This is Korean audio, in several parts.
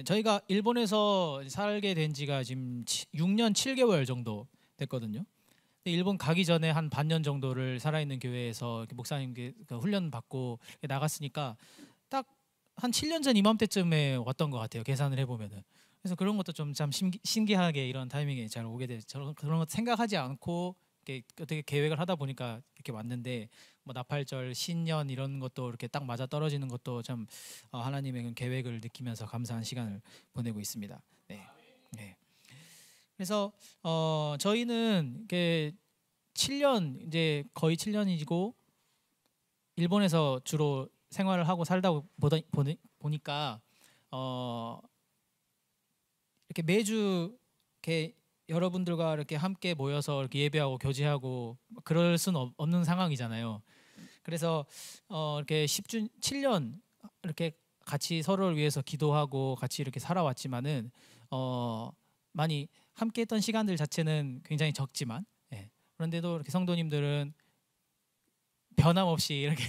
저희가 일본에서 살게 된 지가 지금 6년 7개월 정도 됐거든요. 근데 일본 가기 전에 한 반년 정도를 살아있는 교회에서 이렇게 목사님 훈련 받고 나갔으니까 딱 한 7년 전 이맘때쯤에 왔던 것 같아요. 계산을 해보면은. 그래서 그런 것도 좀 참 신기하게 이런 타이밍에 잘 오게 돼. 저런 그런 것 생각하지 않고 이렇게 어떻게 계획을 하다 보니까 이렇게 왔는데, 뭐 나팔절, 신년 이런 것도 이렇게 딱 맞아 떨어지는 것도 참 하나님의 계획을 느끼면서 감사한 시간을 보내고 있습니다. 네. 네. 그래서 저희는 이게 7년, 이제 거의 7년이고 일본에서 주로 생활을 하고 살다 보니까 이렇게 매주 이렇게 여러분들과 이렇게 함께 모여서 이렇게 예배하고 교제하고 그럴 수는 없는 상황이잖아요. 그래서 이렇게 7년 이렇게 같이 서로를 위해서 기도하고 같이 이렇게 살아왔지만은 많이 함께했던 시간들 자체는 굉장히 적지만, 예. 그런데도 이렇게 성도님들은 변함없이 이렇게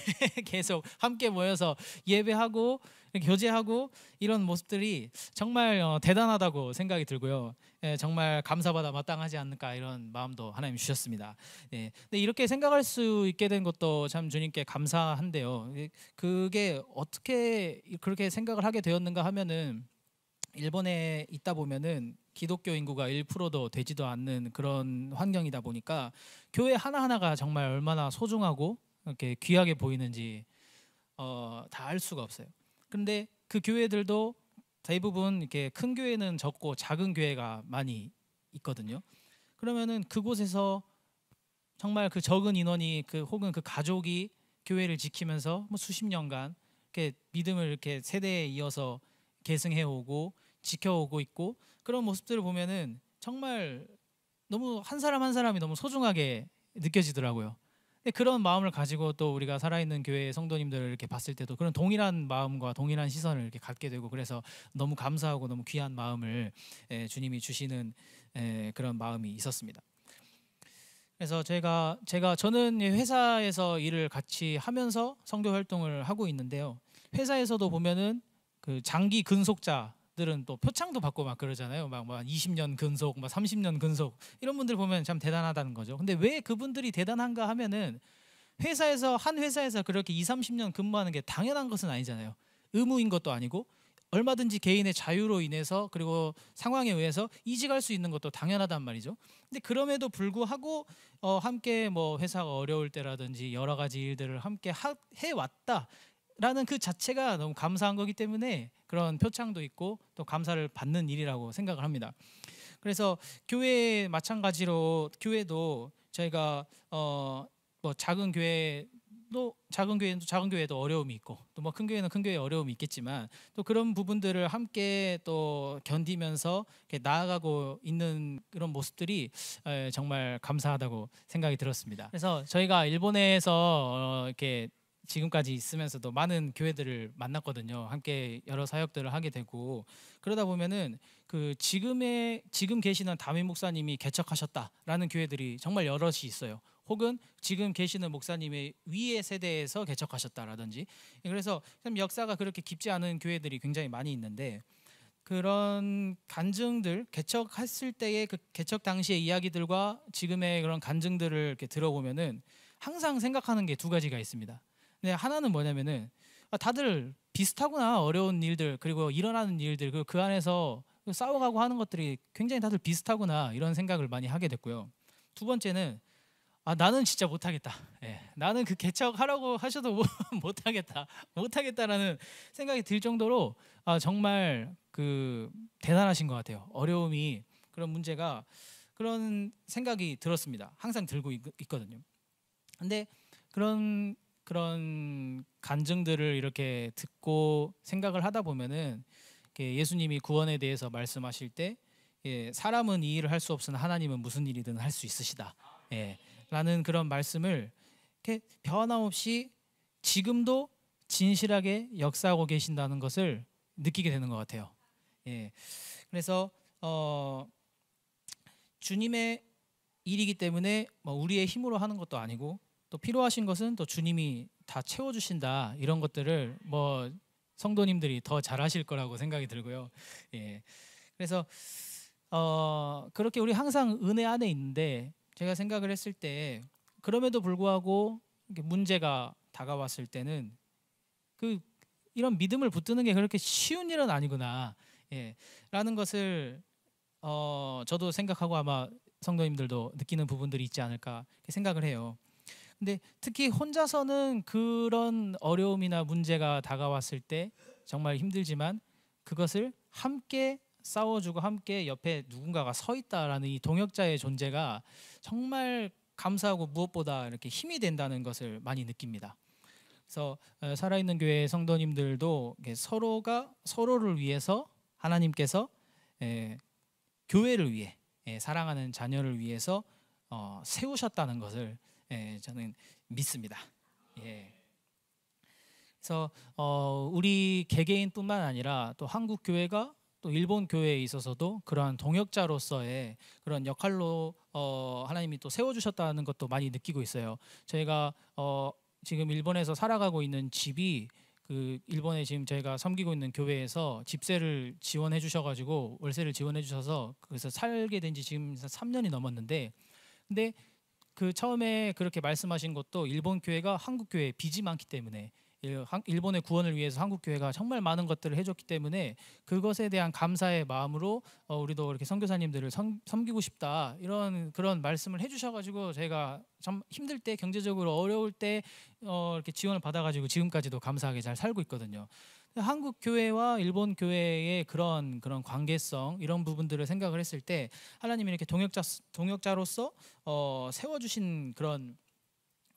계속 함께 모여서 예배하고 교제하고 이런 모습들이 정말 대단하다고 생각이 들고요. 예, 정말 감사받아 마땅하지 않을까 이런 마음도 하나님 주셨습니다. 예, 근데 이렇게 생각할 수 있게 된 것도 참 주님께 감사한데요. 그게 어떻게 그렇게 생각을 하게 되었는가 하면은, 일본에 있다 보면은 기독교 인구가 1%도 되지도 않는 그런 환경이다 보니까 교회 하나하나가 정말 얼마나 소중하고 이렇게 귀하게 보이는지 다 알 수가 없어요. 그런데 그 교회들도 대부분 이렇게 큰 교회는 적고 작은 교회가 많이 있거든요. 그러면은 그곳에서 정말 그 적은 인원이 혹은 그 가족이 교회를 지키면서 뭐 수십 년간 이렇게 믿음을 이렇게 세대에 이어서 계승해 오고 지켜오고 있고, 그런 모습들을 보면은 정말 너무 한 사람 한 사람이 너무 소중하게 느껴지더라고요. 근데 그런 마음을 가지고 또 우리가 살아있는 교회 성도님들을 이렇게 봤을 때도 그런 동일한 마음과 동일한 시선을 이렇게 갖게 되고, 그래서 너무 감사하고 너무 귀한 마음을 주님이 주시는 그런 마음이 있었습니다. 그래서 저는 회사에서 일을 같이 하면서 선교 활동을 하고 있는데요. 회사에서도 보면은 그 장기 근속자들은 또 표창도 받고 막 그러잖아요. 막 20년 근속, 막 30년 근속 이런 분들 보면 참 대단하다는 거죠. 근데 왜 그분들이 대단한가 하면은 한 회사에서 그렇게 2, 30년 근무하는 게 당연한 것은 아니잖아요. 의무인 것도 아니고 얼마든지 개인의 자유로 인해서 그리고 상황에 의해서 이직할 수 있는 것도 당연하단 말이죠. 근데 그럼에도 불구하고 함께 뭐 회사가 어려울 때라든지 여러 가지 일들을 함께 해왔다라는 그 자체가 너무 감사한 거기 때문에 그런 표창도 있고 또 감사를 받는 일이라고 생각을 합니다. 그래서 교회 마찬가지로 교회도 저희가 뭐 작은 교회는 작은 교회도 어려움이 있고 또 뭐 큰 교회는 큰 교회에 어려움이 있겠지만 또 그런 부분들을 함께 또 견디면서 이렇게 나아가고 있는 그런 모습들이 정말 감사하다고 생각이 들었습니다. 그래서 저희가 일본에서 이렇게 지금까지 있으면서도 많은 교회들을 만났거든요. 함께 여러 사역들을 하게 되고, 그러다 보면은 지금 계시는 담임 목사님이 개척하셨다라는 교회들이 정말 여럿이 있어요. 혹은 지금 계시는 목사님의 위의 세대에서 개척하셨다라든지, 그래서 참 역사가 그렇게 깊지 않은 교회들이 굉장히 많이 있는데, 그런 간증들, 개척했을 때의 그 개척 당시의 이야기들과 지금의 그런 간증들을 이렇게 들어보면은 항상 생각하는 게 두 가지가 있습니다. 근데 하나는 뭐냐면은 다들 비슷하구나. 어려운 일들 그리고 일어나는 일들 그리고 그 안에서 싸워가고 하는 것들이 굉장히 다들 비슷하구나, 이런 생각을 많이 하게 됐고요. 두 번째는 나는 진짜 못하겠다. 예, 나는 그 개척하라고 하셔도 못하겠다라는 생각이 들 정도로 정말 대단하신 것 같아요. 어려움이 그런 문제가 그런 생각이 들었습니다. 항상 들고 있거든요. 근데 그런 간증들을 이렇게 듣고 생각을 하다 보면은 예수님이 구원에 대해서 말씀하실 때 사람은 이 일을 할 수 없으나 하나님은 무슨 일이든 할 수 있으시다. 라는 그런 말씀을 이렇게 변함없이 지금도 진실하게 역사하고 계신다는 것을 느끼게 되는 것 같아요. 그래서 주님의 일이기 때문에 뭐 우리의 힘으로 하는 것도 아니고 또 필요하신 것은 또 주님이 다 채워주신다, 이런 것들을 뭐 성도님들이 더 잘하실 거라고 생각이 들고요. 예. 그래서 그렇게 우리 항상 은혜 안에 있는데 제가 생각을 했을 때 그럼에도 불구하고 이렇게 문제가 다가왔을 때는 이런 믿음을 붙드는 게 그렇게 쉬운 일은 아니구나. 예. 라는 것을 저도 생각하고 아마 성도님들도 느끼는 부분들이 있지 않을까 생각을 해요. 근데 특히 혼자서는 그런 어려움이나 문제가 다가왔을 때 정말 힘들지만 그것을 함께 싸워주고 함께 옆에 누군가가 서 있다라는 이 동역자의 존재가 정말 감사하고 무엇보다 이렇게 힘이 된다는 것을 많이 느낍니다. 그래서 살아있는 교회 성도님들도 서로가 서로를 위해서 하나님께서 교회를 위해 사랑하는 자녀를 위해서 세우셨다는 것을 저는 믿습니다. 예. 그래서 우리 개개인뿐만 아니라 또 한국 교회가 또 일본 교회에 있어서도 그러한 동역자로서의 그런 역할로 하나님이 또 세워주셨다는 것도 많이 느끼고 있어요. 저희가 지금 일본에서 살아가고 있는 집이 그 일본에 지금 저희가 섬기고 있는 교회에서 집세를 지원해 주셔가지고 월세를 지원해 주셔서 그래서 살게 된 지 지금 3년이 넘었는데, 근데 그 처음에 그렇게 말씀하신 것도 일본 교회가 한국 교회에 빚이 많기 때문에 일본의 구원을 위해서 한국 교회가 정말 많은 것들을 해줬기 때문에 그것에 대한 감사의 마음으로 우리도 이렇게 선교사님들을 섬기고 싶다 이런 그런 말씀을 해주셔가지고 저희가 참 힘들 때 경제적으로 어려울 때 이렇게 지원을 받아가지고 지금까지도 감사하게 잘 살고 있거든요. 한국 교회와 일본 교회의 그런 관계성 이런 부분들을 생각을 했을 때 하나님이 이렇게 동역자로서 세워주신 그런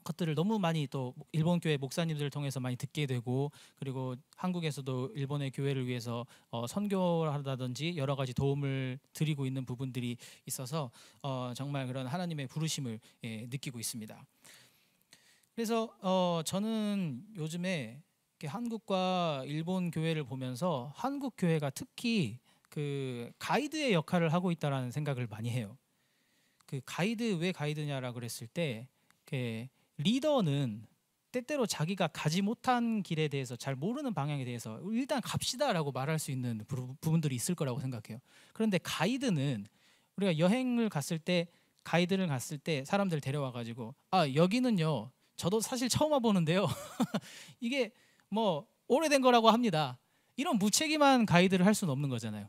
것들을 너무 많이 또 일본 교회 목사님들을 통해서 많이 듣게 되고, 그리고 한국에서도 일본의 교회를 위해서 선교를 하다든지 여러 가지 도움을 드리고 있는 부분들이 있어서 정말 그런 하나님의 부르심을 느끼고 있습니다. 그래서 저는 요즘에 한국과 일본 교회를 보면서 한국 교회가 특히 그 가이드의 역할을 하고 있다라는 생각을 많이 해요. 그 가이드, 왜 가이드냐라 그랬을 때 리더는 때때로 자기가 가지 못한 길에 대해서 잘 모르는 방향에 대해서 일단 갑시다라고 말할 수 있는 부분들이 있을 거라고 생각해요. 그런데 가이드는 우리가 여행을 갔을 때 가이드를 갔을 때 사람들 데려와 가지고 여기는요 저도 사실 처음 와보는데요 이게 뭐 오래된 거라고 합니다. 이런 무책임한 가이드를 할 수는 없는 거잖아요.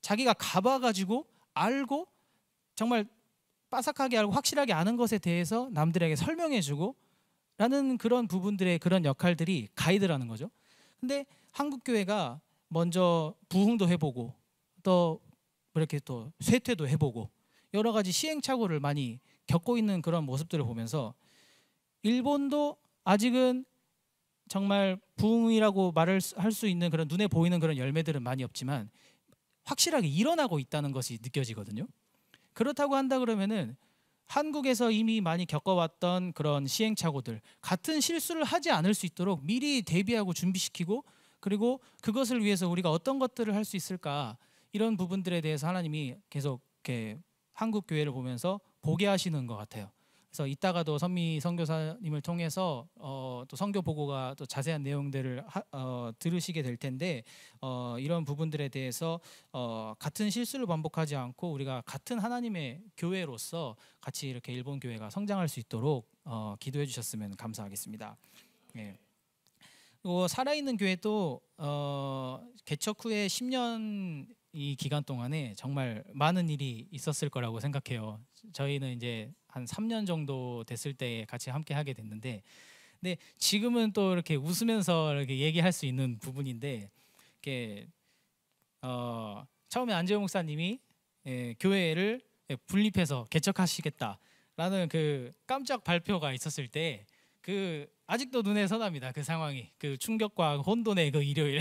자기가 가봐가지고 알고 정말 빠삭하게 알고 확실하게 아는 것에 대해서 남들에게 설명해주고 라는 그런 부분들의 그런 역할들이 가이드라는 거죠. 근데 한국 교회가 먼저 부흥도 해보고 또 이렇게 또 쇠퇴도 해보고 여러 가지 시행착오를 많이 겪고 있는 그런 모습들을 보면서 일본도 아직은 정말 부흥이라고 말을 할 수 있는 그런 눈에 보이는 그런 열매들은 많이 없지만 확실하게 일어나고 있다는 것이 느껴지거든요. 그렇다고 한다 그러면은 한국에서 이미 많이 겪어왔던 그런 시행착오들, 같은 실수를 하지 않을 수 있도록 미리 대비하고 준비시키고, 그리고 그것을 위해서 우리가 어떤 것들을 할 수 있을까, 이런 부분들에 대해서 하나님이 계속 이렇게 한국 교회를 보면서 보게 하시는 것 같아요. 그래서 이따가도 선미 선교사님을 통해서 또 선교 보고가 또 자세한 내용들을 들으시게 될 텐데 이런 부분들에 대해서 같은 실수를 반복하지 않고 우리가 같은 하나님의 교회로서 같이 이렇게 일본 교회가 성장할 수 있도록 기도해 주셨으면 감사하겠습니다. 예. 그리고 살아있는 교회도 개척 후에 10년 이 기간 동안에 정말 많은 일이 있었을 거라고 생각해요. 저희는 이제 한 3년 정도 됐을 때 같이 함께 하게 됐는데, 근데 지금은 또 이렇게 웃으면서 이렇게 얘기할 수 있는 부분인데, 이렇게 처음에 안재용 목사님이 교회를 분립해서 개척하시겠다라는 그 깜짝 발표가 있었을 때, 그 아직도 눈에 선합니다. 그 상황이, 그 충격과 혼돈의 그 일요일.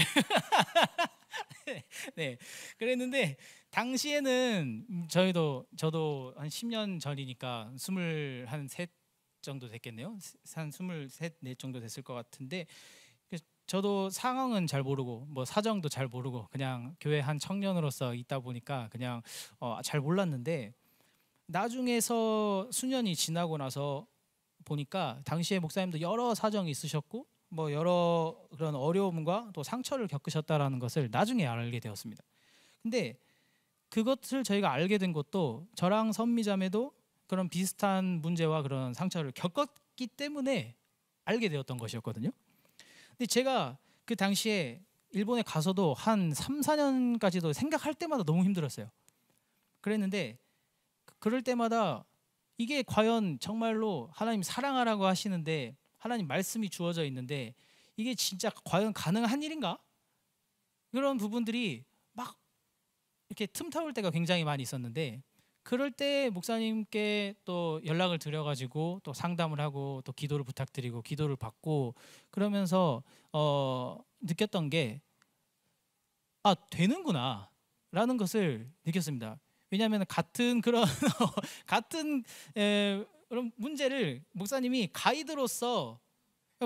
네, 그랬는데 당시에는 저도 한 10년 전이니까 23 정도 됐겠네요. 한 23, 4 정도 됐을 것 같은데, 저도 상황은 잘 모르고 뭐 사정도 잘 모르고 그냥 교회 한 청년으로서 있다 보니까 그냥 잘 몰랐는데, 나중에서 수년이 지나고 나서 보니까 당시에 목사님도 여러 사정이 있으셨고 뭐 여러 그런 어려움과 또 상처를 겪으셨다라는 것을 나중에 알게 되었습니다. 근데 그것을 저희가 알게 된 것도 저랑 선미자매도 그런 비슷한 문제와 그런 상처를 겪었기 때문에 알게 되었던 것이었거든요. 근데 제가 그 당시에 일본에 가서도 한 3, 4년까지도 생각할 때마다 너무 힘들었어요. 그랬는데 그럴 때마다 이게 과연 정말로 하나님 사랑하라고 하시는데 하나님 말씀이 주어져 있는데 이게 진짜 과연 가능한 일인가? 그런 부분들이 막 이렇게 틈타올 때가 굉장히 많이 있었는데 그럴 때 목사님께 또 연락을 드려가지고 또 상담을 하고 또 기도를 부탁드리고 기도를 받고 그러면서 느꼈던 게 되는구나 라는 것을 느꼈습니다. 왜냐하면 같은 그런 같은 그런 문제를 목사님이 가이드로서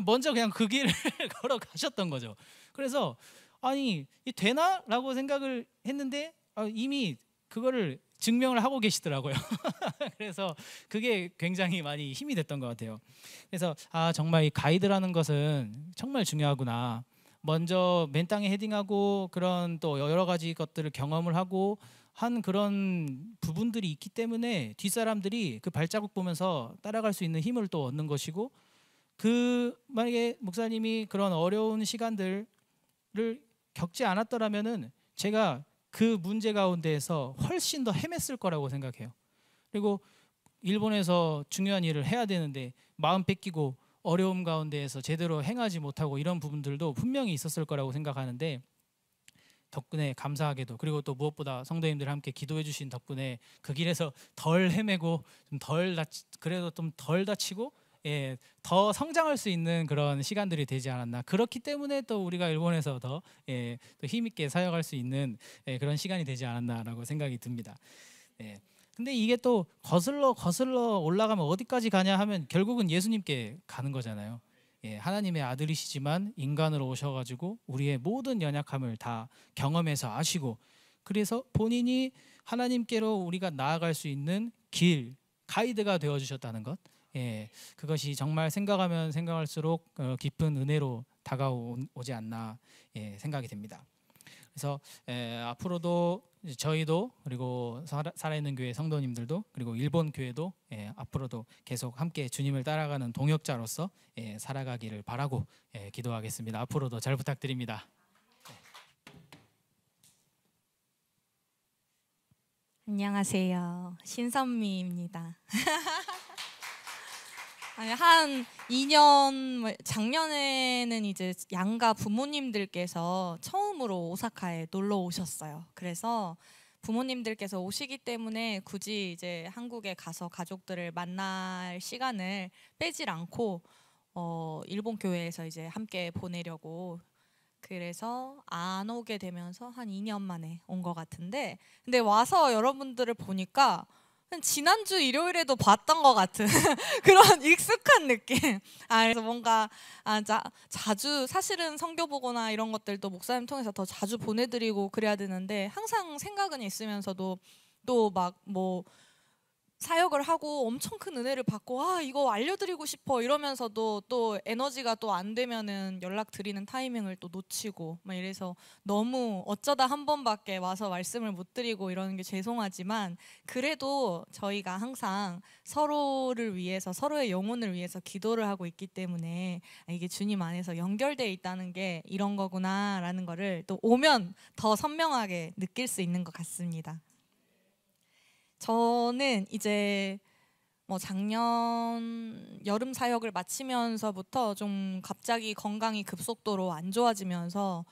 먼저 그냥 그 길을 걸어가셨던 거죠. 그래서 아니 이 되나라고 생각을 했는데 이미 그거를 증명을 하고 계시더라고요. 그래서 그게 굉장히 많이 힘이 됐던 것 같아요. 그래서 정말 이 가이드라는 것은 정말 중요하구나. 먼저 맨 땅에 헤딩하고 그런 또 여러 가지 것들을 경험을 하고 한 그런 부분들이 있기 때문에 뒷사람들이 그 발자국 보면서 따라갈 수 있는 힘을 또 얻는 것이고 만약에 목사님이 그런 어려운 시간들을 겪지 않았더라면은 제가 그 문제 가운데에서 훨씬 더 헤맸을 거라고 생각해요. 그리고 일본에서 중요한 일을 해야 되는데 마음 뺏기고 어려움 가운데에서 제대로 행하지 못하고 이런 부분들도 분명히 있었을 거라고 생각하는데 덕분에 감사하게도 그리고 또 무엇보다 성도님들 함께 기도해 주신 덕분에 그 길에서 덜 헤매고 그래도 좀 덜 다치고 더 성장할 수 있는 그런 시간들이 되지 않았나. 그렇기 때문에 또 우리가 일본에서 더 힘있게 사역할 수 있는 그런 시간이 되지 않았나라고 생각이 듭니다. 근데 이게 또 거슬러 올라가면 어디까지 가냐 하면 결국은 예수님께 가는 거잖아요. 하나님의 아들이시지만 인간으로 오셔가지고 우리의 모든 연약함을 다 경험해서 아시고 그래서 본인이 하나님께로 우리가 나아갈 수 있는 길 가이드가 되어주셨다는 것. 그것이 정말 생각하면 생각할수록 깊은 은혜로 다가오지 않나 생각이 됩니다. 그래서 앞으로도 저희도 그리고 살아있는 교회 성도님들도 그리고 일본 교회도 앞으로도 계속 함께 주님을 따라가는 동역자로서 살아가기를 바라고 기도하겠습니다. 앞으로도 잘 부탁드립니다. 안녕하세요. 신선미입니다. 한 2년 작년에는 이제 양가 부모님들께서 처음으로 오사카에 놀러 오셨어요. 그래서 부모님들께서 오시기 때문에 굳이 이제 한국에 가서 가족들을 만날 시간을 빼질 않고 일본 교회에서 이제 함께 보내려고 그래서 안 오게 되면서 한 2년 만에 온 것 같은데 근데 와서 여러분들을 보니까 지난주 일요일에도 봤던 것 같은 그런 익숙한 느낌. 그래서 뭔가 자주 사실은 성교 보거나 이런 것들도 목사님 통해서 더 자주 보내드리고 그래야 되는데 항상 생각은 있으면서도 또 막 뭐 사역을 하고 엄청 큰 은혜를 받고 이거 알려드리고 싶어 이러면서도 또 에너지가 또 안 되면은 연락 드리는 타이밍을 또 놓치고 막 이래서 너무 어쩌다 한 번밖에 와서 말씀을 못 드리고 이러는 게 죄송하지만 그래도 저희가 항상 서로를 위해서 서로의 영혼을 위해서 기도를 하고 있기 때문에 이게 주님 안에서 연결되어 있다는 게 이런 거구나라는 거를 또 오면 더 선명하게 느낄 수 있는 것 같습니다. 저는 이제 작년 여름 사역을 마치면서부터 좀 갑자기 건강이 급속도로 안 좋아지면서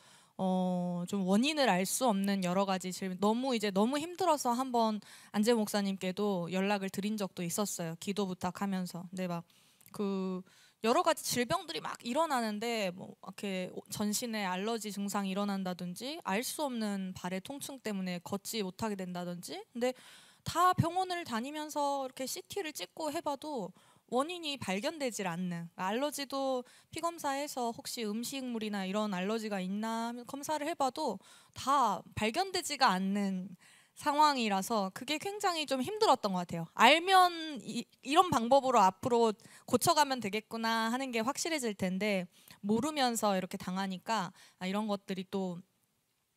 좀 원인을 알 수 없는 여러 가지 질문 너무 힘들어서 한번 안재 목사님께도 연락을 드린 적도 있었어요. 기도 부탁하면서. 근데 막 그 여러 가지 질병들이 막 일어나는데 뭐 이렇게 전신에 알러지 증상이 일어난다든지 알 수 없는 발의 통증 때문에 걷지 못하게 된다든지 근데 다 병원을 다니면서 이렇게 CT를 찍고 해봐도 원인이 발견되질 않는 알러지도 피검사해서 혹시 음식물이나 이런 알러지가 있나 검사를 해봐도 다 발견되지가 않는 상황이라서 그게 굉장히 좀 힘들었던 것 같아요. 알면 이런 방법으로 앞으로 고쳐가면 되겠구나 하는 게 확실해질 텐데 모르면서 이렇게 당하니까 이런 것들이 또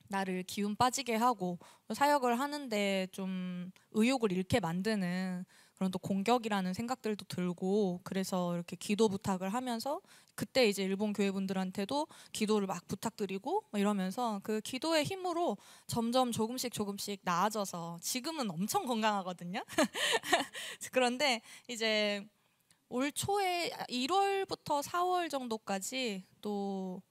나를 기운 빠지게 하고 사역을 하는데 좀 의욕을 잃게 만드는 그런 또 공격이라는 생각들도 들고, 그래서 이렇게 기도 부탁을 하면서 그때 이제 일본 교회 분들한테도 기도를 막 부탁드리고 이러면서 그 기도의 힘으로 점점 조금씩 나아져서 지금은 엄청 건강하거든요. 그런데 이제 올 초에 1월부터 4월 정도까지 또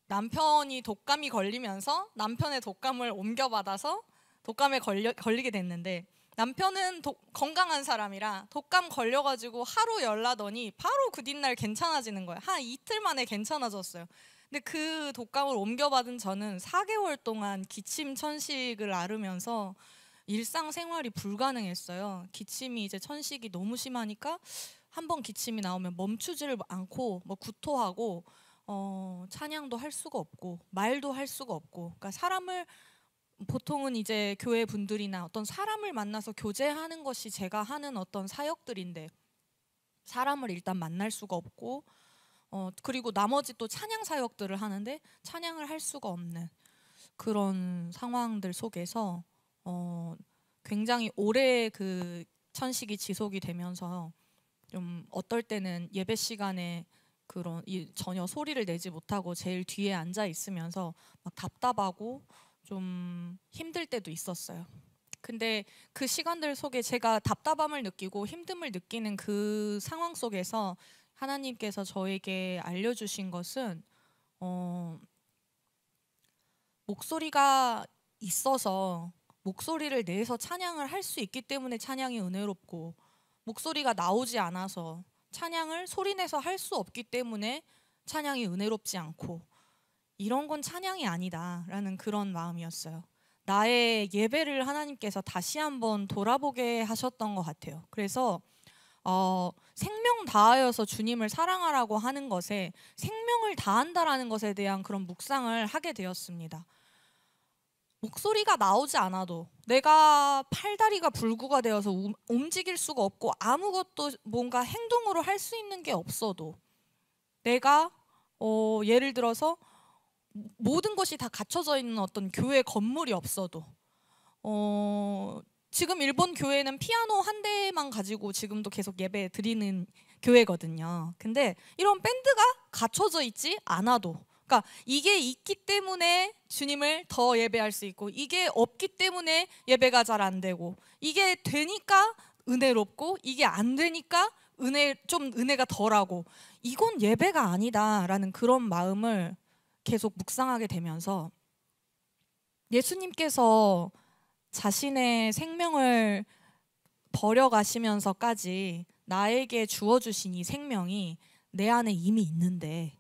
남편이 독감이 걸리면서 남편의 독감을 옮겨받아서 독감에 걸리게 됐는데, 남편은 건강한 사람이라 독감 걸려가지고 하루 열나더니 바로 그 뒷날 괜찮아지는 거예요. 한 이틀 만에 괜찮아졌어요. 근데 그 독감을 옮겨받은 저는 4개월 동안 기침 천식을 앓으면서 일상생활이 불가능했어요. 기침이 이제 천식이 너무 심하니까 한 번 기침이 나오면 멈추지를 않고 뭐 구토하고 찬양도 할 수가 없고 말도 할 수가 없고, 그러니까 사람을 보통은 이제 교회 분들이나 어떤 사람을 만나서 교제하는 것이 제가 하는 어떤 사역들인데 사람을 일단 만날 수가 없고 그리고 나머지 또 찬양 사역들을 하는데 찬양을 할 수가 없는 그런 상황들 속에서 굉장히 오래 그 천식이 지속이 되면서 좀 어떨 때는 예배 시간에 전혀 소리를 내지 못하고 제일 뒤에 앉아 있으면서 막 답답하고 좀 힘들 때도 있었어요. 근데 그 시간들 속에 제가 답답함을 느끼고 힘듦을 느끼는 그 상황 속에서 하나님께서 저에게 알려주신 것은 목소리가 있어서 목소리를 내서 찬양을 할 수 있기 때문에 찬양이 은혜롭고, 목소리가 나오지 않아서 찬양을 소리내서 할 수 없기 때문에 찬양이 은혜롭지 않고, 이런 건 찬양이 아니다라는 그런 마음이었어요. 나의 예배를 하나님께서 다시 한번 돌아보게 하셨던 것 같아요. 그래서 생명 다하여서 주님을 사랑하라고 하는 것에 생명을 다한다라는 것에 대한 그런 묵상을 하게 되었습니다. 목소리가 나오지 않아도, 내가 팔다리가 불구가 되어서 움직일 수가 없고 아무것도 뭔가 행동으로 할 수 있는 게 없어도, 내가 예를 들어서 모든 것이 다 갖춰져 있는 어떤 교회 건물이 없어도, 지금 일본 교회는 피아노 한 대만 가지고 지금도 계속 예배 드리는 교회거든요. 근데 이런 밴드가 갖춰져 있지 않아도, 그러니까 이게 있기 때문에 주님을 더 예배할 수 있고, 이게 없기 때문에 예배가 잘 안 되고, 이게 되니까 은혜롭고 이게 안 되니까 은혜가 덜하고, 이건 예배가 아니다라는 그런 마음을 계속 묵상하게 되면서, 예수님께서 자신의 생명을 버려가시면서까지 나에게 주어주신 이 생명이 내 안에 이미 있는데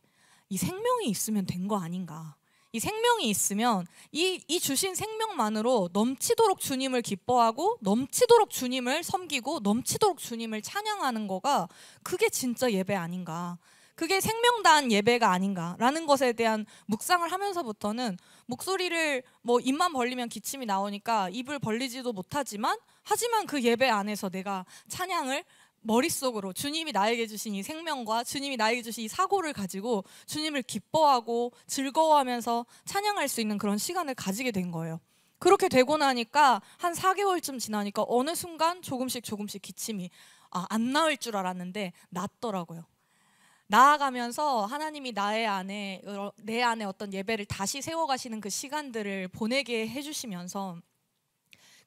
이 생명이 있으면 된 거 아닌가. 이 생명이 있으면 이 주신 생명만으로 넘치도록 주님을 기뻐하고 넘치도록 주님을 섬기고 넘치도록 주님을 찬양하는 거가, 그게 진짜 예배 아닌가, 그게 생명 다한 예배가 아닌가라는 것에 대한 묵상을 하면서부터는, 목소리를 뭐 입만 벌리면 기침이 나오니까 입을 벌리지도 못하지만, 하지만 그 예배 안에서 내가 찬양을 머릿속으로 주님이 나에게 주신 이 생명과 주님이 나에게 주신 이 사고를 가지고 주님을 기뻐하고 즐거워하면서 찬양할 수 있는 그런 시간을 가지게 된 거예요. 그렇게 되고 나니까 한 4개월쯤 지나니까 어느 순간 조금씩 기침이 안 나을 줄 알았는데 낫더라고요. 나아가면서 하나님이 내 안에 어떤 예배를 다시 세워가시는 그 시간들을 보내게 해주시면서,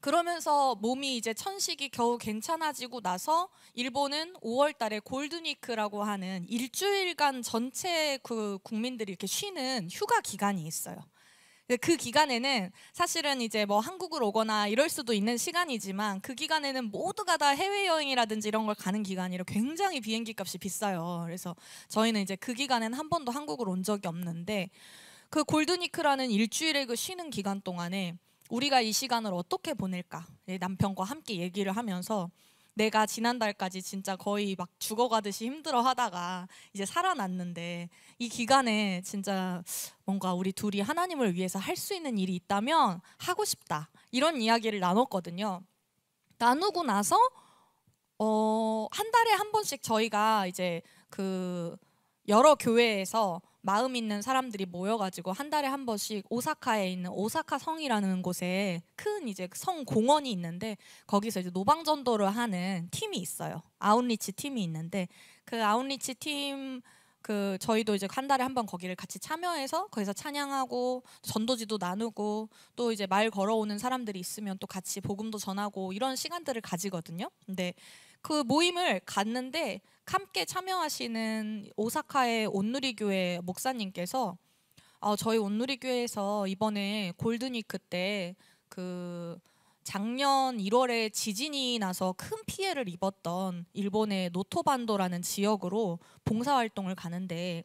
그러면서 몸이 이제 천식이 겨우 괜찮아지고 나서 일본은 5월 달에 골든위크라고 하는 일주일간 전체 그 국민들이 이렇게 쉬는 휴가 기간이 있어요. 그 기간에는 사실은 이제 뭐 한국으로 오거나 이럴 수도 있는 시간이지만, 그 기간에는 모두가 다 해외여행이라든지 이런 걸 가는 기간이라 굉장히 비행기 값이 비싸요. 그래서 저희는 이제 그 기간에는 한 번도 한국을 온 적이 없는데, 그 골든위크라는 일주일의 그 쉬는 기간 동안에 우리가 이 시간을 어떻게 보낼까, 남편과 함께 얘기를 하면서 내가 지난달까지 진짜 거의 막 죽어가듯이 힘들어하다가 이제 살아났는데 이 기간에 진짜 뭔가 우리 둘이 하나님을 위해서 할 수 있는 일이 있다면 하고 싶다 이런 이야기를 나눴거든요. 나누고 나서 한 달에 한 번씩 저희가 이제 그 여러 교회에서 마음 있는 사람들이 모여가지고 한 달에 한 번씩 오사카에 있는 오사카 성이라는 곳에 큰 이제 성 공원이 있는데 거기서 이제 노방전도를 하는 팀이 있어요. 아웃리치 팀이 있는데 그 아웃리치 팀 그 저희도 이제 한 달에 한 번 거기를 같이 참여해서 거기서 찬양하고 전도지도 나누고 또 이제 말 걸어오는 사람들이 있으면 또 같이 복음도 전하고 이런 시간들을 가지거든요. 근데 그 모임을 갔는데 함께 참여하시는 오사카의 온누리교회 목사님께서 저희 온누리교회에서 이번에 골든위크 때 그 작년 1월에 지진이 나서 큰 피해를 입었던 일본의 노토반도라는 지역으로 봉사활동을 가는데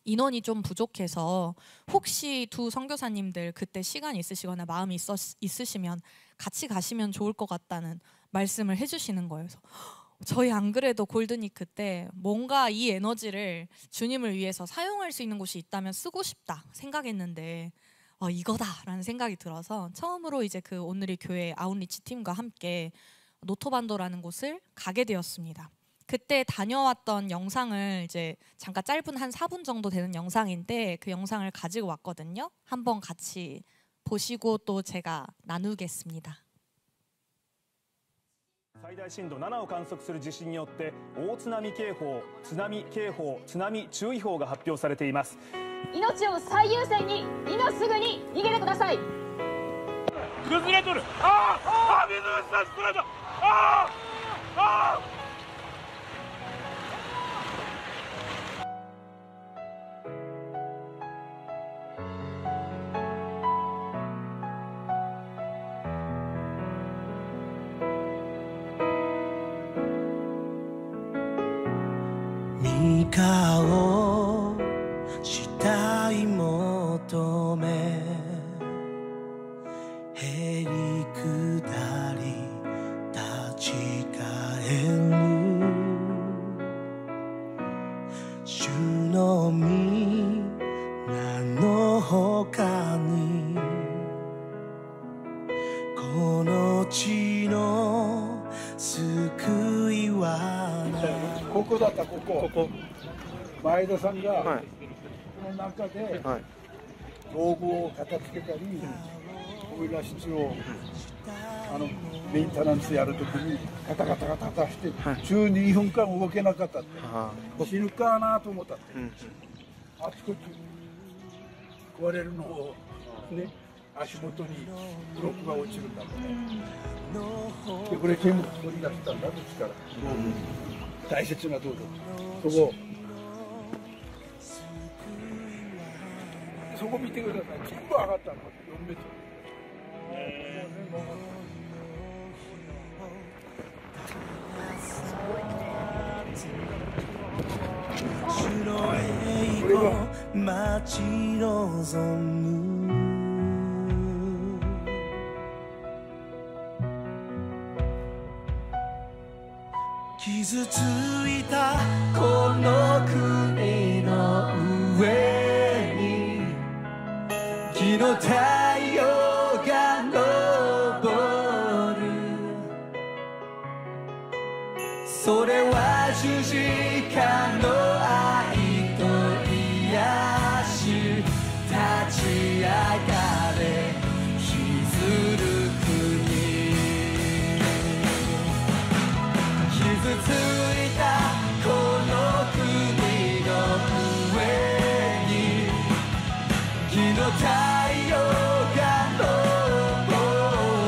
인원이 좀 부족해서 혹시 두 선교사님들 그때 시간 있으시거나 마음이 있으시면 같이 가시면 좋을 것 같다는 말씀을 해주시는 거예요. 그래서 저희 안 그래도 골든위크 때 뭔가 이 에너지를 주님을 위해서 사용할 수 있는 곳이 있다면 쓰고 싶다 생각했는데 이거다라는 생각이 들어서 처음으로 이제 그 오늘의 교회 아웃리치 팀과 함께 노토반도라는 곳을 가게 되었습니다. 그때 다녀왔던 영상을 이제 잠깐 짧은 한 4분 정도 되는 영상인데 그 영상을 가지고 왔거든요. 한번 같이 보시고 또 제가 나누겠습니다. 最大震度7を観測する地震によって大津波警報、津波警報、津波注意報が発表されています。命を最優先に今すぐに逃げてください。崩れとる。水が下作られた。三河下い求めへり下り立ち返る主の皆の他にこの地の救いはないここだったここ前田さんが、はい、この中で、はい、道具を片付けたり、ボイラー室をメンテナンスやるときにガタガタガタガタして、はい、12分間動けなかったって、死ぬかなと思ったって、あちこち壊れるのをね、足元にブロックが落ちるんだとね。でこれ全部取り出したんだと力、大切な道具、そこ見てください。全部上がったの、4メートル。主の栄光待ち望む傷ついたこの国の上に日の太陽が昇るそれは十字架の愛と癒し立ち上がれ引ずる傷ついたこの国の上に日の太陽が昇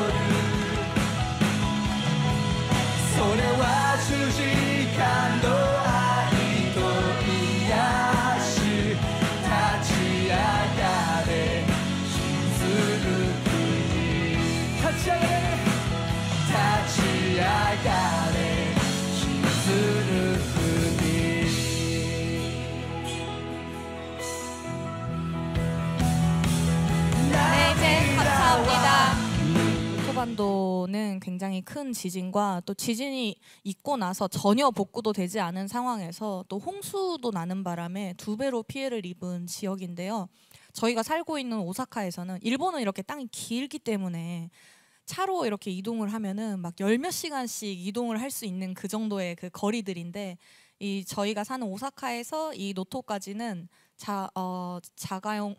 るそれは十字架の愛と 정도는 굉장히 큰 지진과 또 지진이 있고 나서 전혀 복구도 되지 않은 상황에서 또 홍수도 나는 바람에 2배로 피해를 입은 지역인데요. 저희가 살고 있는 오사카에서는 일본은 이렇게 땅이 길기 때문에 차로 이렇게 이동을 하면은 막 10몇 시간씩 이동을 할 수 있는 그 정도의 그 거리들인데 이 저희가 사는 오사카에서 이 노토까지는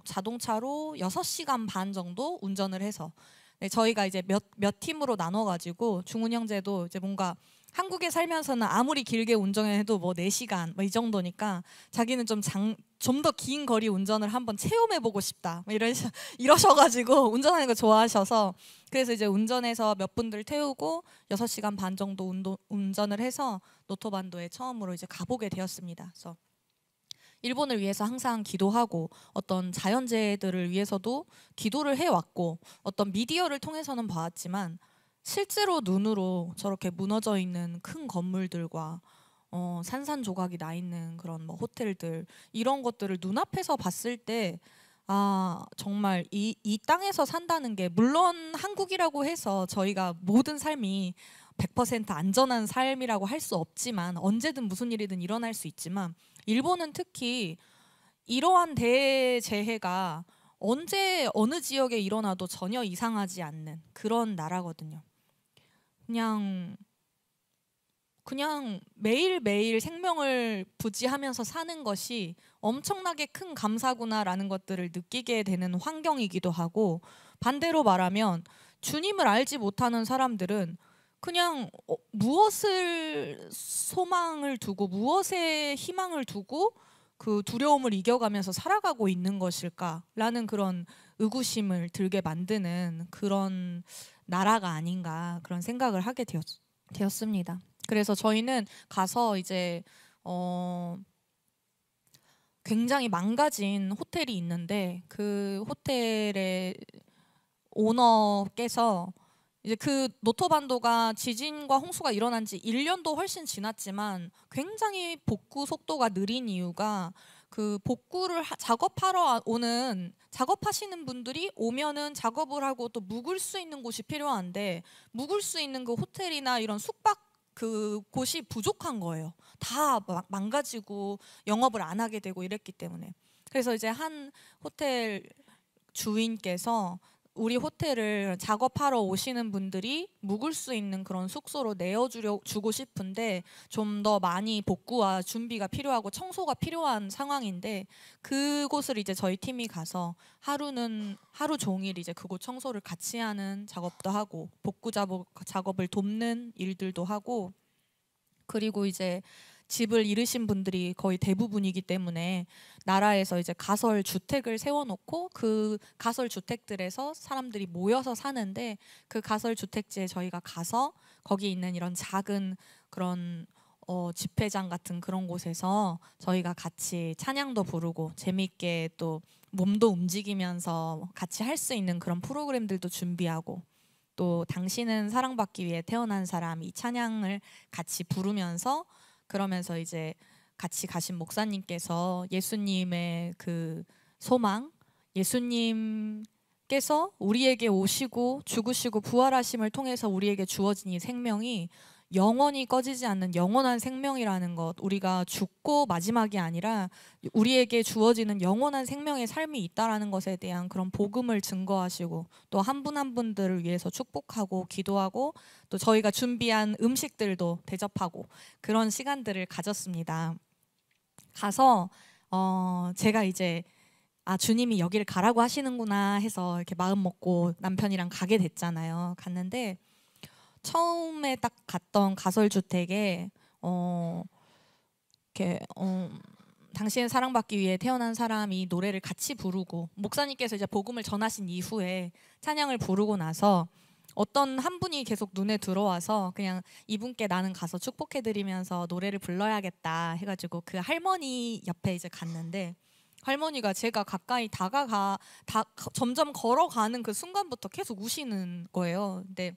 자동차로 6시간 반 정도 운전을 해서 네, 저희가 이제 몇 팀으로 나눠가지고 중훈 형제도 이제 뭔가 한국에 살면서는 아무리 길게 운전해도 뭐 4시간 뭐 이 정도니까 자기는 좀 더 긴 거리 운전을 한번 체험해보고 싶다 뭐 이러셔가지고 운전하는 거 좋아하셔서 그래서 이제 운전해서 몇 분들 태우고 6시간 반 정도 운전을 해서 노토반도에 처음으로 이제 가보게 되었습니다. 그래서 일본을 위해서 항상 기도하고 어떤 자연재해들을 위해서도 기도를 해왔고 어떤 미디어를 통해서는 봐왔지만 실제로 눈으로 저렇게 무너져 있는 큰 건물들과 산산조각이 나 있는 그런 뭐 호텔들 이런 것들을 눈앞에서 봤을 때 아 정말 이 땅에서 산다는 게 물론 한국이라고 해서 저희가 모든 삶이 100% 안전한 삶이라고 할 수 없지만 언제든 무슨 일이든 일어날 수 있지만 일본은 특히 이러한 대재해가 언제 어느 지역에 일어나도 전혀 이상하지 않는 그런 나라거든요. 그냥 매일매일 생명을 부지하면서 사는 것이 엄청나게 큰 감사구나라는 것들을 느끼게 되는 환경이기도 하고 반대로 말하면 주님을 알지 못하는 사람들은 그냥 무엇을 소망을 두고 무엇에 희망을 두고 그 두려움을 이겨가면서 살아가고 있는 것일까라는 그런 의구심을 들게 만드는 그런 나라가 아닌가 그런 생각을 하게 되었습니다. 그래서 저희는 가서 이제 굉장히 망가진 호텔이 있는데 그 호텔의 오너께서 이제 그 노토반도가 지진과 홍수가 일어난 지 1년도 훨씬 지났지만 굉장히 복구 속도가 느린 이유가 그 복구를 작업하러 오는 작업하시는 분들이 오면은 작업을 하고 또 묵을 수 있는 곳이 필요한데 묵을 수 있는 그 호텔이나 이런 숙박 그 곳이 부족한 거예요. 다 망가지고 영업을 안 하게 되고 이랬기 때문에. 그래서 이제 한 호텔 주인께서 우리 호텔을 작업하러 오시는 분들이 묵을 수 있는 그런 숙소로 내어주고 싶은데 좀 더 많이 복구와 준비가 필요하고 청소가 필요한 상황인데 그곳을 이제 저희 팀이 가서 하루 종일 이제 그곳 청소를 같이 하는 작업도 하고 복구 작업을 돕는 일들도 하고 그리고 이제 집을 잃으신 분들이 거의 대부분이기 때문에 나라에서 이제 가설 주택을 세워놓고 그 가설 주택들에서 사람들이 모여서 사는데 그 가설 주택지에 저희가 가서 거기 있는 이런 작은 그런 집회장 같은 그런 곳에서 저희가 같이 찬양도 부르고 재미있게 또 몸도 움직이면서 같이 할 수 있는 그런 프로그램들도 준비하고 또 당신은 사랑받기 위해 태어난 사람 이 찬양을 같이 부르면서 그러면서 이제 같이 가신 목사님께서 예수님의 그 소망, 예수님께서 우리에게 오시고 죽으시고 부활하심을 통해서 우리에게 주어진 이 생명이 영원히 꺼지지 않는 영원한 생명이라는 것, 우리가 죽고 마지막이 아니라 우리에게 주어지는 영원한 생명의 삶이 있다라는 것에 대한 그런 복음을 증거하시고 또 한 분 한 분들을 위해서 축복하고 기도하고 또 저희가 준비한 음식들도 대접하고 그런 시간들을 가졌습니다. 가서 제가 이제 주님이 여기를 가라고 하시는구나 해서 이렇게 마음 먹고 남편이랑 가게 됐잖아요. 갔는데 처음에 딱 갔던 가설주택에 이렇게 당신은 사랑받기 위해 태어난 사람이 노래를 같이 부르고 목사님께서 이제 복음을 전하신 이후에 찬양을 부르고 나서 어떤 한 분이 계속 눈에 들어와서 그냥 이분께 나는 가서 축복해드리면서 노래를 불러야겠다 해가지고 그 할머니 옆에 이제 갔는데 할머니가 제가 가까이 점점 걸어가는 그 순간부터 계속 우시는 거예요. 근데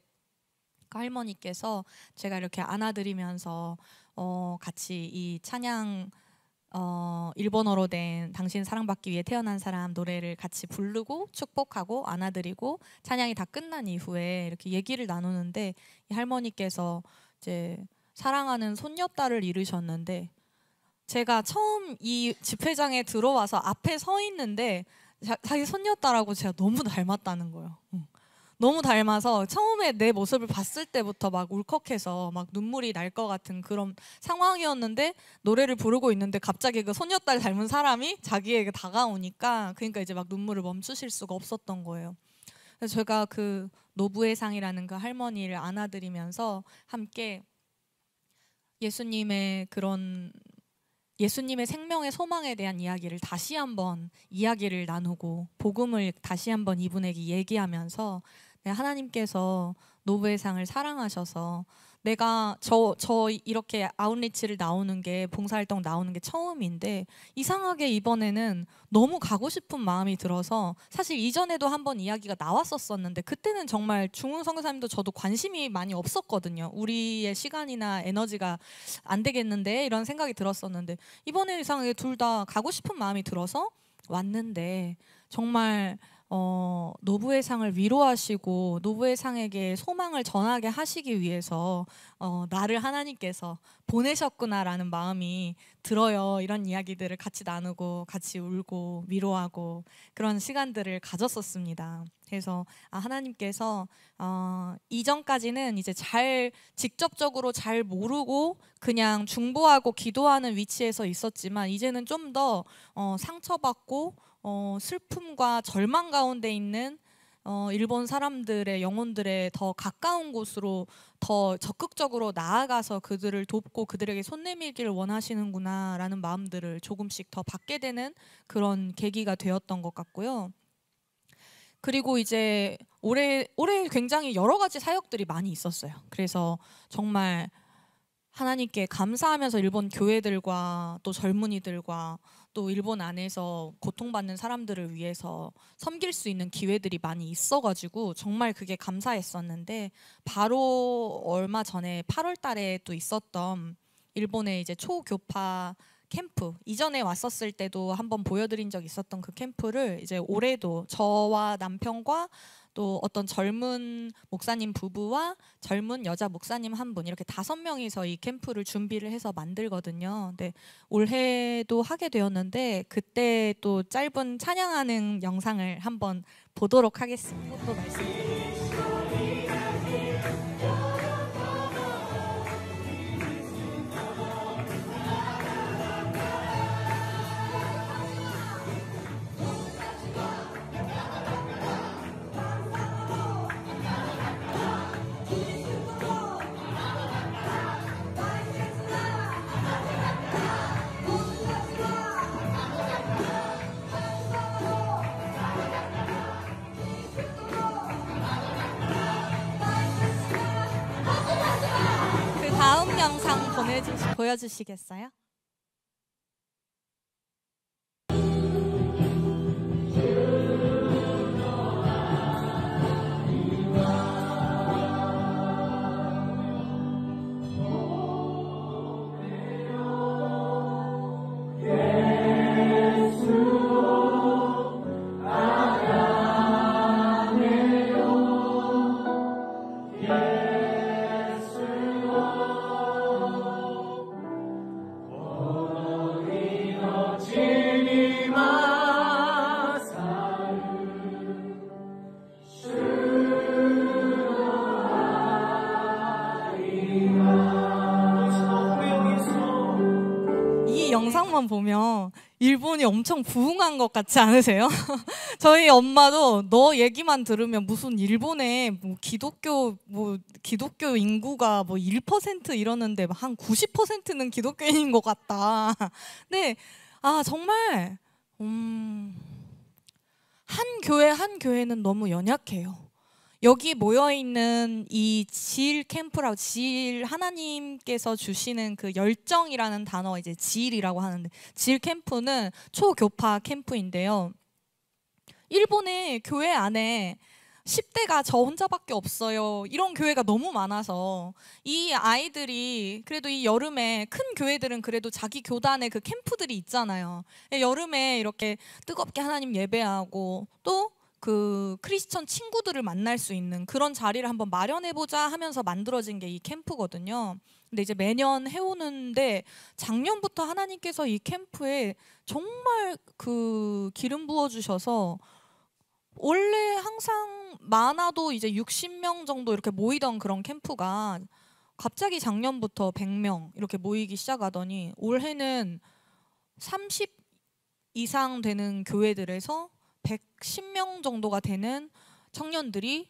할머니께서 제가 이렇게 안아드리면서 같이 이 찬양을 일본어로 된 당신 사랑받기 위해 태어난 사람 노래를 같이 부르고 축복하고 안아드리고 찬양이 다 끝난 이후에 이렇게 얘기를 나누는데 이 할머니께서 이제 사랑하는 손녀딸을 잃으셨는데 제가 처음 이 집회장에 들어와서 앞에 서 있는데 자기 손녀딸하고 제가 너무 닮았다는 거예요. 너무 닮아서 처음에 내 모습을 봤을 때부터 막 울컥해서 막 눈물이 날 것 같은 그런 상황이었는데 노래를 부르고 있는데 갑자기 그 손녀딸 닮은 사람이 자기에게 다가오니까 그러니까 이제 막 눈물을 멈추실 수가 없었던 거예요. 그래서 제가 그 노부의 상이라는 그 할머니를 안아드리면서 함께 예수님의 생명의 소망에 대한 이야기를 다시 한번 이야기를 나누고 복음을 다시 한번 이분에게 얘기하면서 하나님께서 노부의 상을 사랑하셔서 내가 저 이렇게 아웃리치를 나오는 게 봉사활동 나오는 게 처음인데 이상하게 이번에는 너무 가고 싶은 마음이 들어서 사실 이전에도 한번 이야기가 나왔었었는데 그때는 정말 중흥 선교사님도 저도 관심이 많이 없었거든요. 우리의 시간이나 에너지가 안 되겠는데 이런 생각이 들었었는데 이번에 이상하게 둘 다 가고 싶은 마음이 들어서 왔는데 정말 노부의 상을 위로하시고 노부의 상에게 소망을 전하게 하시기 위해서 나를 하나님께서 보내셨구나라는 마음이 들어요. 이런 이야기들을 같이 나누고 같이 울고 위로하고 그런 시간들을 가졌었습니다. 그래서 하나님께서 이전까지는 이제 직접적으로 잘 모르고 그냥 중보하고 기도하는 위치에서 있었지만 이제는 좀 더 상처받고 슬픔과 절망 가운데 있는 일본 사람들의 영혼들의 더 가까운 곳으로 더 적극적으로 나아가서 그들을 돕고 그들에게 손 내밀기를 원하시는구나 라는 마음들을 조금씩 더 받게 되는 그런 계기가 되었던 것 같고요. 그리고 이제 올해 굉장히 여러 가지 사역들이 많이 있었어요. 그래서 정말 하나님께 감사하면서 일본 교회들과 또 젊은이들과 또 일본 안에서 고통받는 사람들을 위해서 섬길 수 있는 기회들이 많이 있어가지고 정말 그게 감사했었는데 바로 얼마 전에 8월 달에 또 있었던 일본의 이제 초교파 캠프, 이전에 왔었을 때도 한번 보여드린 적 있었던 그 캠프를 이제 올해도 저와 남편과 또 어떤 젊은 목사님 부부와 젊은 여자 목사님 한 분 이렇게 5명이서 이 캠프를 준비를 해서 만들거든요. 근데 올해도 하게 되었는데 그때 또 짧은 찬양하는 영상을 한번 보도록 하겠습니다. 또 말씀드릴게요. 다음 영상 보여주시겠어요? 영상만 보면 일본이 엄청 부흥한 것 같지 않으세요? 저희 엄마도 너 얘기만 들으면 무슨 일본에 뭐 기독교 인구가 뭐 1% 이러는데 한 90%는 기독교인인 것 같다. 근데 정말 한 교회는 너무 연약해요. 여기 모여있는 이 지일 캠프라고, 지일 하나님께서 주시는 그 열정이라는 단어가 이제 지일이라고 하는데, 지일 캠프는 초교파 캠프인데요. 일본의 교회 안에 10대가 저 혼자밖에 없어요. 이런 교회가 너무 많아서 이 아이들이 그래도 이 여름에 큰 교회들은 그래도 자기 교단에 그 캠프들이 있잖아요. 여름에 이렇게 뜨겁게 하나님 예배하고 또 그 크리스천 친구들을 만날 수 있는 그런 자리를 한번 마련해보자 하면서 만들어진 게 이 캠프거든요. 근데 이제 매년 해오는데 작년부터 하나님께서 이 캠프에 정말 그 기름 부어주셔서 원래 항상 많아도 이제 60명 정도 이렇게 모이던 그런 캠프가 갑자기 작년부터 100명 이렇게 모이기 시작하더니 올해는 30 이상 되는 교회들에서 110명 정도가 되는 청년들이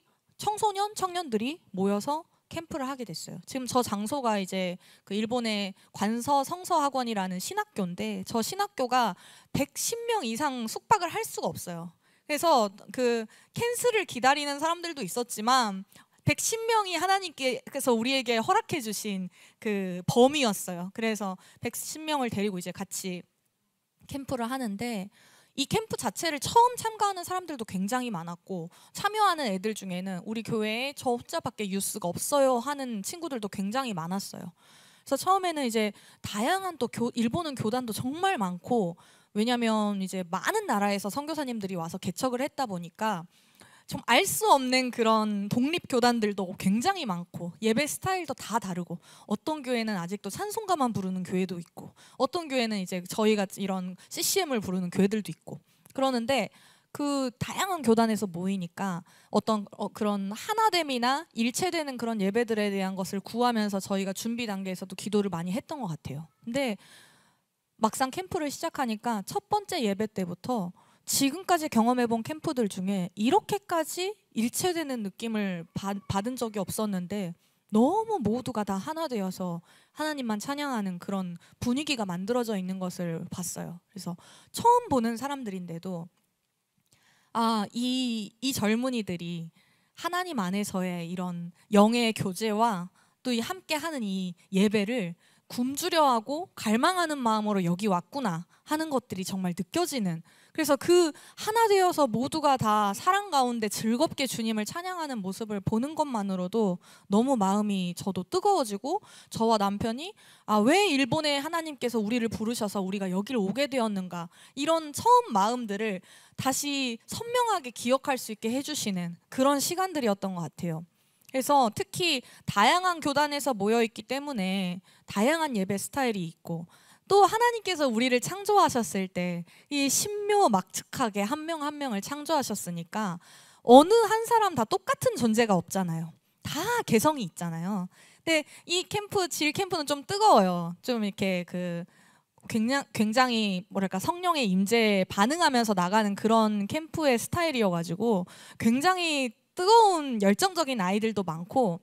모여서 캠프를 하게 됐어요. 지금 저 장소가 이제 그 일본의 관서 성서학원이라는 신학교인데 저 신학교가 110명 이상 숙박을 할 수가 없어요. 그래서 그 캔슬을 기다리는 사람들도 있었지만 110명이 하나님께서 우리에게 허락해 주신 그 범위였어요. 그래서 110명을 데리고 이제 같이 캠프를 하는데 이 캠프 자체를 처음 참가하는 사람들도 굉장히 많았고 참여하는 애들 중에는 우리 교회에 저 혼자밖에 유스가 없어요 하는 친구들도 굉장히 많았어요. 그래서 처음에는 이제 다양한 또 일본은 교단도 정말 많고 왜냐하면 이제 많은 나라에서 선교사님들이 와서 개척을 했다 보니까 좀 알 수 없는 그런 독립 교단들도 굉장히 많고 예배 스타일도 다 다르고 어떤 교회는 아직도 찬송가만 부르는 교회도 있고 어떤 교회는 이제 저희가 이런 CCM을 부르는 교회들도 있고 그러는데 그 다양한 교단에서 모이니까 어떤 그런 하나됨이나 일체되는 그런 예배들에 대한 것을 구하면서 저희가 준비 단계에서도 기도를 많이 했던 것 같아요. 근데 막상 캠프를 시작하니까 첫 번째 예배 때부터 지금까지 경험해본 캠프들 중에 이렇게까지 일체되는 느낌을 받은 적이 없었는데 너무 모두가 다 하나 되어서 하나님만 찬양하는 그런 분위기가 만들어져 있는 것을 봤어요. 그래서 처음 보는 사람들인데도 이 젊은이들이 하나님 안에서의 이런 영의 교제와 또 이 함께하는 이 예배를 굶주려 하고 갈망하는 마음으로 여기 왔구나 하는 것들이 정말 느껴지는 그래서 그 하나 되어서 모두가 다 사랑 가운데 즐겁게 주님을 찬양하는 모습을 보는 것만으로도 너무 마음이 저도 뜨거워지고 저와 남편이 왜 일본의 하나님께서 우리를 부르셔서 우리가 여기를 오게 되었는가 이런 처음 마음들을 다시 선명하게 기억할 수 있게 해주시는 그런 시간들이었던 것 같아요. 그래서 특히 다양한 교단에서 모여있기 때문에 다양한 예배 스타일이 있고 또 하나님께서 우리를 창조하셨을 때 이 신묘막측하게 한 명 한 명을 창조하셨으니까 어느 한 사람 다 똑같은 존재가 없잖아요. 다 개성이 있잖아요. 근데 이 질 캠프는 좀 뜨거워요. 좀 이렇게 굉장히 뭐랄까 성령의 임재에 반응하면서 나가는 그런 캠프의 스타일이어가지고 굉장히 뜨거운 열정적인 아이들도 많고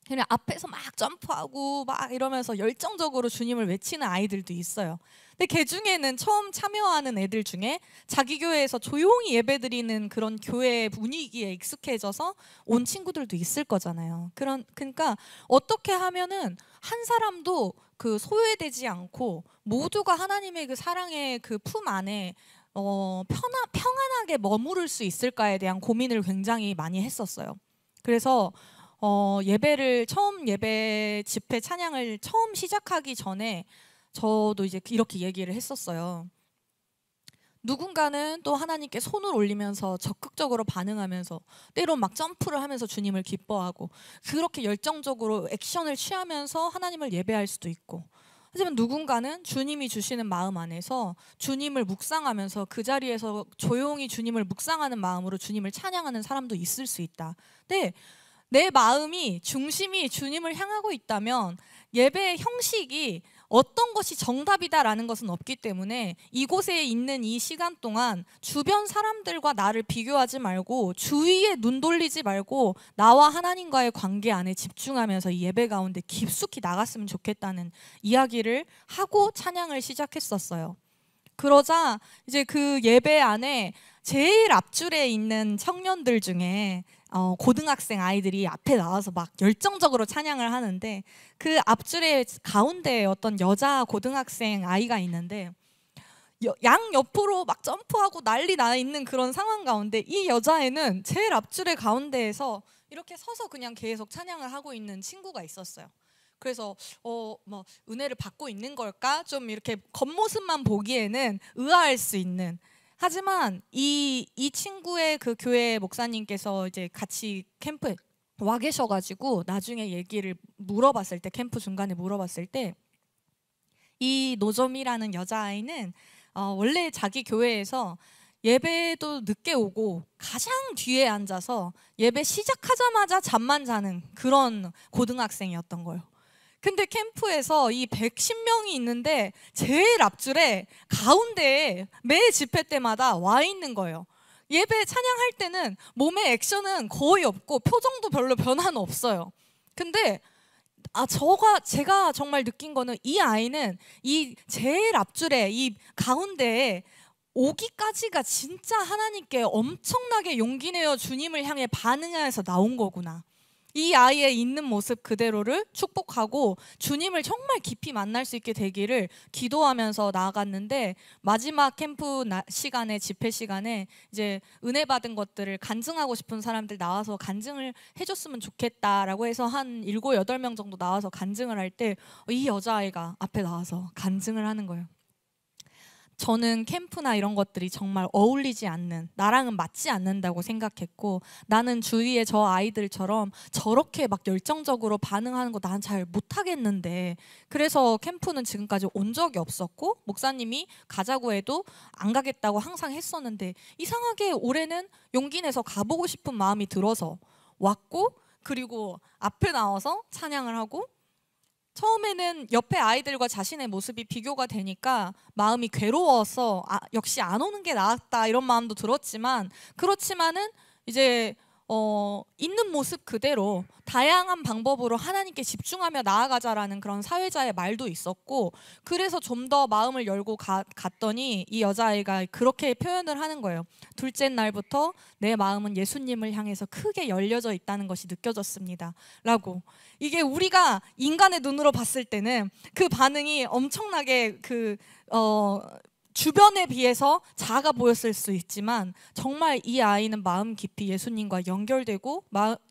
그냥 앞에서 막 점프하고 막 이러면서 열정적으로 주님을 외치는 아이들도 있어요. 근데 그 중에는 처음 참여하는 애들 중에 자기 교회에서 조용히 예배드리는 그런 교회 분위기에 익숙해져서 온 친구들도 있을 거잖아요. 그러니까 어떻게 하면은 한 사람도 그 소외되지 않고 모두가 하나님의 그 사랑의 그 품 안에 평안하게 머무를 수 있을까에 대한 고민을 굉장히 많이 했었어요. 그래서 처음 예배 집회 찬양을 처음 시작하기 전에 저도 이제 이렇게 얘기를 했었어요. 누군가는 또 하나님께 손을 올리면서 적극적으로 반응하면서 때론 막 점프를 하면서 주님을 기뻐하고 그렇게 열정적으로 액션을 취하면서 하나님을 예배할 수도 있고 하지만 누군가는 주님이 주시는 마음 안에서 주님을 묵상하면서 그 자리에서 조용히 주님을 묵상하는 마음으로 주님을 찬양하는 사람도 있을 수 있다. 근데 내 마음이 중심이 주님을 향하고 있다면 예배의 형식이 어떤 것이 정답이다라는 것은 없기 때문에 이곳에 있는 이 시간 동안 주변 사람들과 나를 비교하지 말고 주위에 눈 돌리지 말고 나와 하나님과의 관계 안에 집중하면서 이 예배 가운데 깊숙이 나갔으면 좋겠다는 이야기를 하고 찬양을 시작했었어요. 그러자 이제 그 예배 안에 제일 앞줄에 있는 청년들 중에 고등학생 아이들이 앞에 나와서 막 열정적으로 찬양을 하는데 그 앞줄에 가운데에 어떤 여자 고등학생 아이가 있는데 양 옆으로 막 점프하고 난리 나 있는 그런 상황 가운데 이 여자애는 제일 앞줄의 가운데에서 이렇게 서서 그냥 계속 찬양을 하고 있는 친구가 있었어요. 그래서 뭐 은혜를 받고 있는 걸까? 좀 이렇게 겉모습만 보기에는 의아할 수 있는. 하지만 이 친구의 그 교회 목사님께서 이제 같이 캠프에 와 계셔가지고 나중에 얘기를 물어봤을 때, 캠프 중간에 물어봤을 때, 이 노점이라는 여자아이는 원래 자기 교회에서 예배도 늦게 오고 가장 뒤에 앉아서 예배 시작하자마자 잠만 자는 그런 고등학생이었던 거예요. 근데 캠프에서 이 110명이 있는데 제일 앞줄에 가운데에 매 집회 때마다 와 있는 거예요. 예배 찬양할 때는 몸의 액션은 거의 없고 표정도 별로 변화는 없어요. 근데 제가 정말 느낀 거는 이 아이는 이 제일 앞줄에 이 가운데에 오기까지가 진짜 하나님께 엄청나게 용기 내어 주님을 향해 반응해서 나온 거구나. 이 아이의 있는 모습 그대로를 축복하고 주님을 정말 깊이 만날 수 있게 되기를 기도하면서 나아갔는데, 마지막 캠프 시간에, 집회 시간에 이제 은혜 받은 것들을 간증하고 싶은 사람들 나와서 간증을 해줬으면 좋겠다라고 해서 한 7, 8명 정도 나와서 간증을 할 때 이 여자아이가 앞에 나와서 간증을 하는 거예요. 저는 캠프나 이런 것들이 정말 어울리지 않는, 나랑은 맞지 않는다고 생각했고, 나는 주위에 저 아이들처럼 저렇게 막 열정적으로 반응하는 거 난 잘 못하겠는데, 그래서 캠프는 지금까지 온 적이 없었고 목사님이 가자고 해도 안 가겠다고 항상 했었는데, 이상하게 올해는 용기 내서 가보고 싶은 마음이 들어서 왔고, 그리고 앞에 나와서 찬양을 하고, 처음에는 옆에 아이들과 자신의 모습이 비교가 되니까 마음이 괴로워서 역시 안 오는 게 나았다 이런 마음도 들었지만, 그렇지만은 이제 있는 모습 그대로 다양한 방법으로 하나님께 집중하며 나아가자라는 그런 사회자의 말도 있었고, 그래서 좀 더 마음을 열고 갔더니 이 여자아이가 그렇게 표현을 하는 거예요. 둘째 날부터 내 마음은 예수님을 향해서 크게 열려져 있다는 것이 느껴졌습니다 라고. 이게 우리가 인간의 눈으로 봤을 때는 그 반응이 엄청나게 주변에 비해서 작아 보였을 수 있지만, 정말 이 아이는 마음 깊이 예수님과 연결되고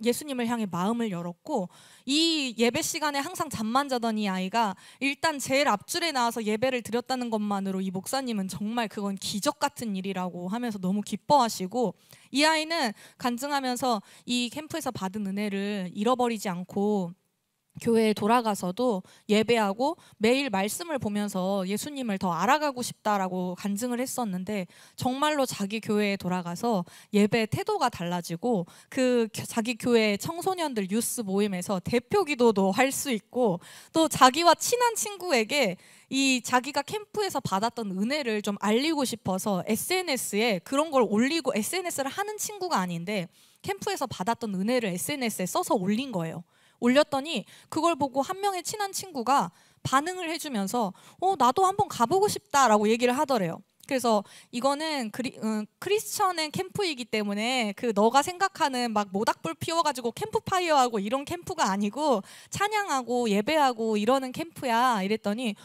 예수님을 향해 마음을 열었고, 이 예배 시간에 항상 잠만 자던 이 아이가 일단 제일 앞줄에 나와서 예배를 드렸다는 것만으로 이 목사님은 정말 그건 기적 같은 일이라고 하면서 너무 기뻐하시고, 이 아이는 간증하면서 이 캠프에서 받은 은혜를 잃어버리지 않고 교회에 돌아가서도 예배하고 매일 말씀을 보면서 예수님을 더 알아가고 싶다라고 간증을 했었는데, 정말로 자기 교회에 돌아가서 예배 태도가 달라지고 그 자기 교회 청소년들 유스 모임에서 대표 기도도 할 수 있고, 또 자기와 친한 친구에게 이 자기가 캠프에서 받았던 은혜를 좀 알리고 싶어서 SNS에 그런 걸 올리고, SNS를 하는 친구가 아닌데 캠프에서 받았던 은혜를 SNS에 써서 올린 거예요. 올렸더니 그걸 보고 한 명의 친한 친구가 반응을 해주면서 나도 한번 가보고 싶다라고 얘기를 하더래요. 그래서 이거는 크리스천의 캠프이기 때문에 너가 생각하는 막 모닥불 피워가지고 캠프파이어하고 이런 캠프가 아니고 찬양하고 예배하고 이러는 캠프야 이랬더니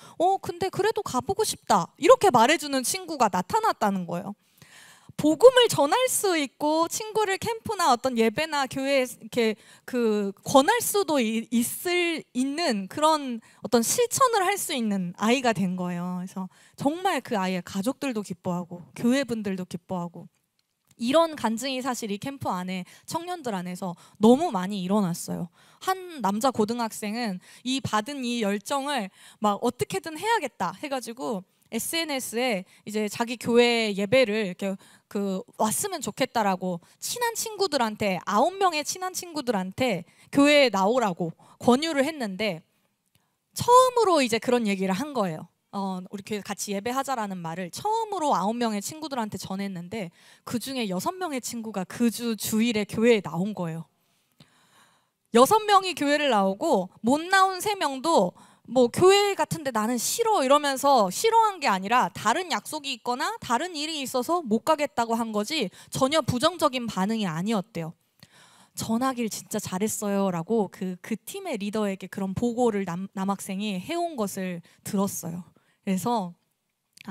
근데 그래도 가보고 싶다 이렇게 말해주는 친구가 나타났다는 거예요. 복음을 전할 수 있고 친구를 캠프나 어떤 예배나 교회에 이렇게 권할 수도 있는 그런 어떤 실천을 할 수 있는 아이가 된 거예요. 그래서 정말 그 아이의 가족들도 기뻐하고 교회 분들도 기뻐하고, 이런 간증이 사실 이 캠프 안에 청년들 안에서 너무 많이 일어났어요. 한 남자 고등학생은 이 받은 이 열정을 막 어떻게든 해야겠다 해가지고 SNS에 이제 자기 교회 예배를 이렇게 왔으면 좋겠다라고 친한 친구들한테 9명의 친한 친구들한테 교회에 나오라고 권유를 했는데, 처음으로 이제 그런 얘기를 한 거예요. 우리 교회 같이 예배하자라는 말을 처음으로 9명의 친구들한테 전했는데, 그 중에 6명의 친구가 그 주일에 교회에 나온 거예요. 6명이 교회를 나오고 못 나온 3명도 뭐 교회 같은데 나는 싫어 이러면서 싫어한 게 아니라 다른 약속이 있거나 다른 일이 있어서 못 가겠다고 한 거지 전혀 부정적인 반응이 아니었대요. 전하길 진짜 잘했어요 라고 그 팀의 리더에게 그런 보고를 남학생이 해온 것을 들었어요. 그래서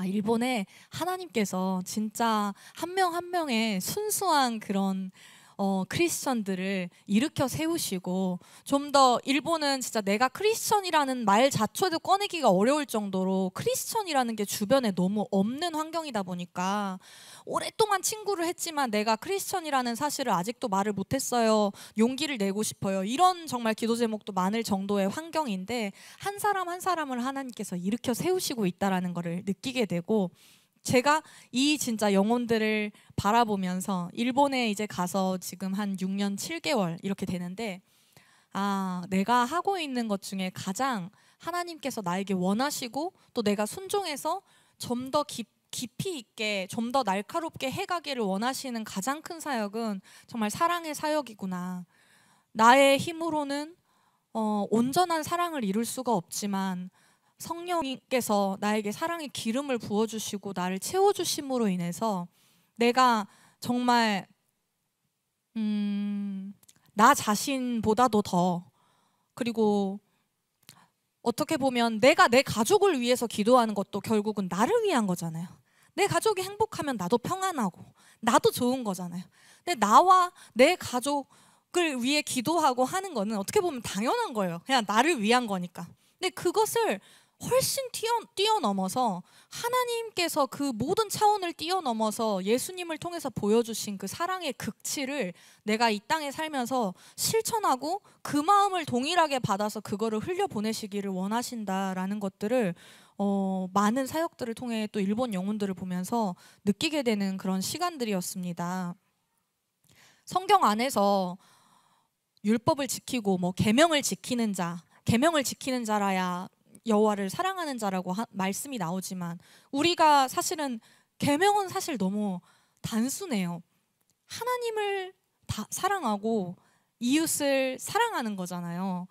일본에 하나님께서 진짜 한 명 한 명의 순수한 그런 크리스천들을 일으켜 세우시고, 좀 더 일본은 진짜 내가 크리스천이라는 말 자체도 꺼내기가 어려울 정도로 크리스천이라는 게 주변에 너무 없는 환경이다 보니까 오랫동안 친구를 했지만 내가 크리스천이라는 사실을 아직도 말을 못했어요. 용기를 내고 싶어요. 이런 정말 기도 제목도 많을 정도의 환경인데 한 사람 한 사람을 하나님께서 일으켜 세우시고 있다라는 것을 느끼게 되고, 제가 이 진짜 영혼들을 바라보면서 일본에 이제 가서 지금 한 6년 7개월 이렇게 되는데, 내가 하고 있는 것 중에 가장 하나님께서 나에게 원하시고 또 내가 순종해서 좀 더 깊이 있게, 좀 더 날카롭게 해가기를 원하시는 가장 큰 사역은 정말 사랑의 사역이구나. 나의 힘으로는 온전한 사랑을 이룰 수가 없지만 성령님께서 나에게 사랑의 기름을 부어주시고 나를 채워주심으로 인해서 내가 정말 나 자신보다도 더, 그리고 어떻게 보면 내가 내 가족을 위해서 기도하는 것도 결국은 나를 위한 거잖아요. 내 가족이 행복하면 나도 평안하고 나도 좋은 거잖아요. 근데 나와 내 가족을 위해 기도하고 하는 거는 어떻게 보면 당연한 거예요. 그냥 나를 위한 거니까. 근데 그것을 훨씬 뛰어넘어서 하나님께서 그 모든 차원을 뛰어넘어서 예수님을 통해서 보여주신 그 사랑의 극치를 내가 이 땅에 살면서 실천하고 그 마음을 동일하게 받아서 그거를 흘려보내시기를 원하신다라는 것들을 많은 사역들을 통해 또 일본 영혼들을 보면서 느끼게 되는 그런 시간들이었습니다. 성경 안에서 율법을 지키고 계명을 지키는 자, 계명을 지키는 자라야 여호와를 사랑하는 자라고 말씀이 나오지만, 우리가 사실은 계명은 사실 너무 단순해요. 하나님을 다 사랑하고 이웃을 사랑하는 거잖아요.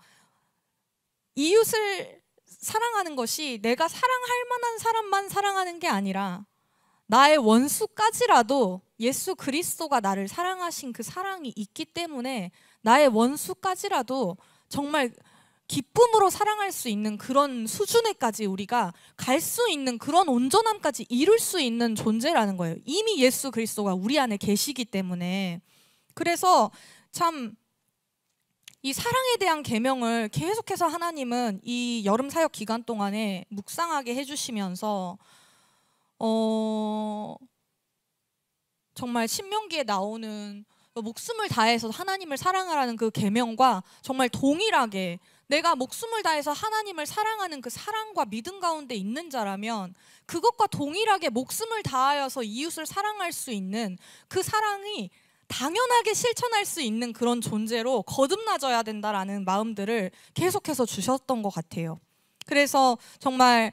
이웃을 사랑하는 것이 내가 사랑할 만한 사람만 사랑하는 게 아니라 나의 원수까지라도 예수 그리스도가 나를 사랑하신 그 사랑이 있기 때문에 나의 원수까지라도 정말 기쁨으로 사랑할 수 있는 그런 수준에까지 우리가 갈 수 있는 그런 온전함까지 이룰 수 있는 존재라는 거예요. 이미 예수 그리스도가 우리 안에 계시기 때문에. 그래서 참 이 사랑에 대한 계명을 계속해서 하나님은 이 여름 사역 기간 동안에 묵상하게 해주시면서 정말 신명기에 나오는 목숨을 다해서 하나님을 사랑하라는 그 계명과 정말 동일하게 내가 목숨을 다해서 하나님을 사랑하는 그 사랑과 믿음 가운데 있는 자라면 그것과 동일하게 목숨을 다하여서 이웃을 사랑할 수 있는 그 사랑이 당연하게 실천할 수 있는 그런 존재로 거듭나져야 된다라는 마음들을 계속해서 주셨던 것 같아요. 그래서 정말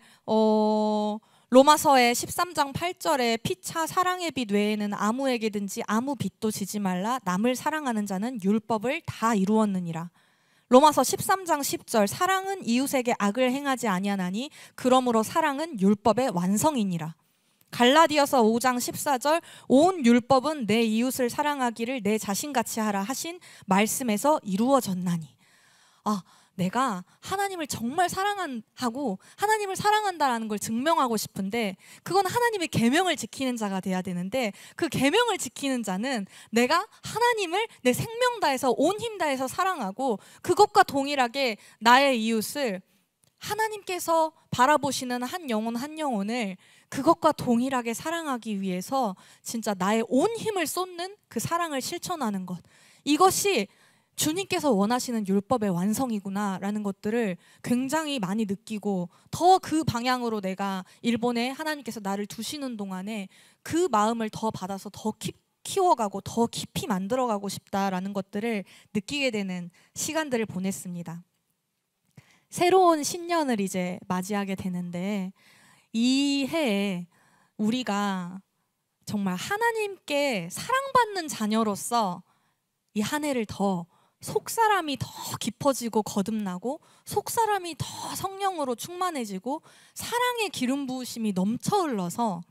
로마서의 13장 8절에 피차 사랑의 빛 외에는 아무에게든지 아무 빛도 지지 말라. 남을 사랑하는 자는 율법을 다 이루었느니라. 로마서 13장 10절 사랑은 이웃에게 악을 행하지 아니하나니 그러므로 사랑은 율법의 완성이니라. 갈라디아서 5장 14절 온 율법은 내 이웃을 사랑하기를 내 자신같이 하라 하신 말씀에서 이루어졌나니. 내가 하나님을 정말 사랑하고 하나님을 사랑한다라는 걸 증명하고 싶은데 그건 하나님의 계명을 지키는 자가 돼야 되는데, 그 계명을 지키는 자는 내가 하나님을 내 생명 다해서 온 힘 다해서 사랑하고 그것과 동일하게 나의 이웃을 하나님께서 바라보시는 한 영혼 한 영혼을 그것과 동일하게 사랑하기 위해서 진짜 나의 온 힘을 쏟는 그 사랑을 실천하는 것, 이것이 주님께서 원하시는 율법의 완성이구나 라는 것들을 굉장히 많이 느끼고, 더 그 방향으로 내가 일본에 하나님께서 나를 두시는 동안에 그 마음을 더 받아서 더 키워가고 더 깊이 만들어가고 싶다라는 것들을 느끼게 되는 시간들을 보냈습니다. 새로운 신년을 이제 맞이하게 되는데, 이 해에 우리가 정말 하나님께 사랑받는 자녀로서 이 한 해를 더 속사람이 더 깊어지고 거듭나고 속사람이 더 성령으로 충만해지고 사랑의 기름 부으심이 넘쳐 흘러서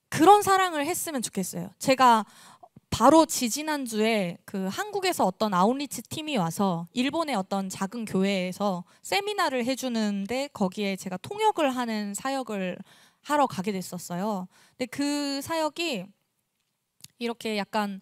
그런 사랑을 했으면 좋겠어요. 제가 바로 지지난주에 그 한국에서 어떤 아웃리치 팀이 와서 일본의 어떤 작은 교회에서 세미나를 해주는데 거기에 제가 통역을 하는 사역을 하러 가게 됐었어요. 근데 그 사역이 이렇게 약간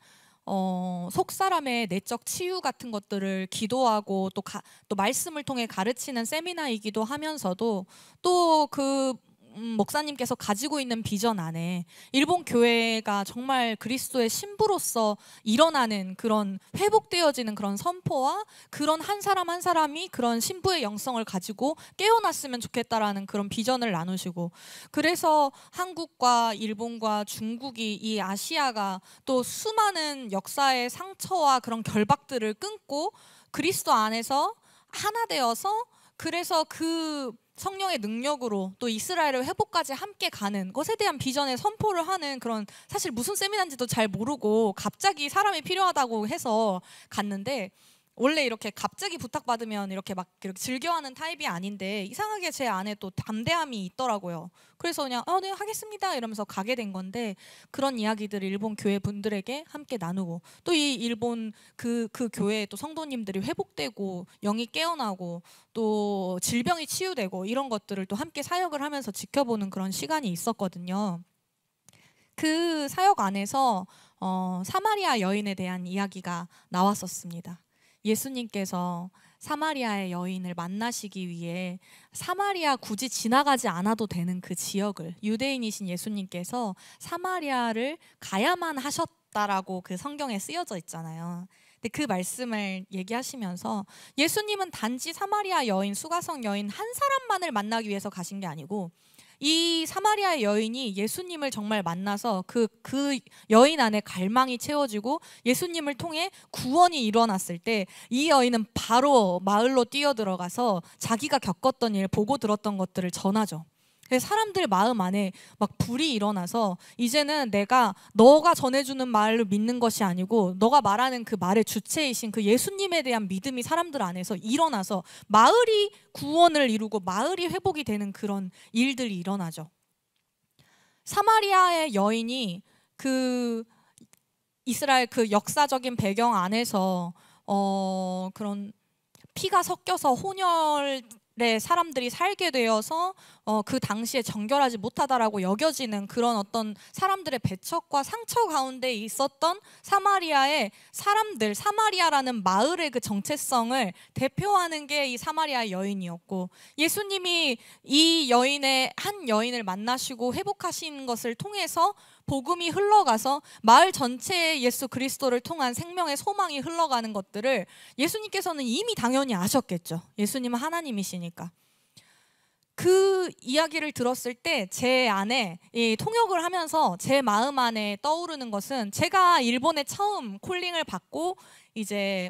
속 사람의 내적 치유 같은 것들을 기도하고 또 말씀을 통해 가르치는 세미나이기도 하면서도 또 그 목사님께서 가지고 있는 비전 안에 일본 교회가 정말 그리스도의 신부로서 일어나는 그런 회복되어지는 그런 선포와 그런 한 사람 한 사람이 그런 신부의 영성을 가지고 깨어났으면 좋겠다라는 그런 비전을 나누시고, 그래서 한국과 일본과 중국이 이 아시아가 또 수많은 역사의 상처와 그런 결박들을 끊고 그리스도 안에서 하나 되어서, 그래서 그 성령의 능력으로 또 이스라엘의 회복까지 함께 가는 것에 대한 비전의 선포를 하는 그런, 사실 무슨 세미나인지도 잘 모르고 갑자기 사람이 필요하다고 해서 갔는데, 원래 이렇게 갑자기 부탁받으면 이렇게 막 이렇게 즐겨하는 타입이 아닌데 이상하게 제 안에 또 담대함이 있더라고요. 그래서 그냥 네 하겠습니다 이러면서 가게 된 건데, 그런 이야기들을 일본 교회 분들에게 함께 나누고 또 이 일본 그 교회에 또 성도님들이 회복되고 영이 깨어나고 또 질병이 치유되고 이런 것들을 또 함께 사역을 하면서 지켜보는 그런 시간이 있었거든요. 그 사역 안에서 사마리아 여인에 대한 이야기가 나왔었습니다. 예수님께서 사마리아의 여인을 만나시기 위해 사마리아 굳이 지나가지 않아도 되는 그 지역을, 유대인이신 예수님께서 사마리아를 가야만 하셨다라고 그 성경에 쓰여져 있잖아요. 근데 그 말씀을 얘기하시면서 예수님은 단지 사마리아 여인, 수가성 여인 한 사람만을 만나기 위해서 가신 게 아니고, 이 사마리아 여인이 예수님을 정말 만나서 그 여인 안에 갈망이 채워지고 예수님을 통해 구원이 일어났을 때 이 여인은 바로 마을로 뛰어들어가서 자기가 겪었던 일, 보고 들었던 것들을 전하죠. 그래서 사람들 마음 안에 막 불이 일어나서 이제는 내가 너가 전해주는 말을 믿는 것이 아니고 너가 말하는 그 말의 주체이신 그 예수님에 대한 믿음이 사람들 안에서 일어나서 마을이 구원을 이루고 마을이 회복이 되는 그런 일들이 일어나죠. 사마리아의 여인이 그 이스라엘 그 역사적인 배경 안에서 그런 피가 섞여서 혼혈의 사람들이 살게 되어서 그 당시에 정결하지 못하다라고 여겨지는 그런 어떤 사람들의 배척과 상처 가운데 있었던 사마리아의 사람들, 사마리아라는 마을의 그 정체성을 대표하는 게 이 사마리아 여인이었고, 예수님이 이 한 여인을 만나시고 회복하신 것을 통해서 복음이 흘러가서 마을 전체에 예수 그리스도를 통한 생명의 소망이 흘러가는 것들을 예수님께서는 이미 당연히 아셨겠죠. 예수님은 하나님이시니까. 그 이야기를 들었을 때 제 안에 이 통역을 하면서 제 마음 안에 떠오르는 것은, 제가 일본에 처음 콜링을 받고 이제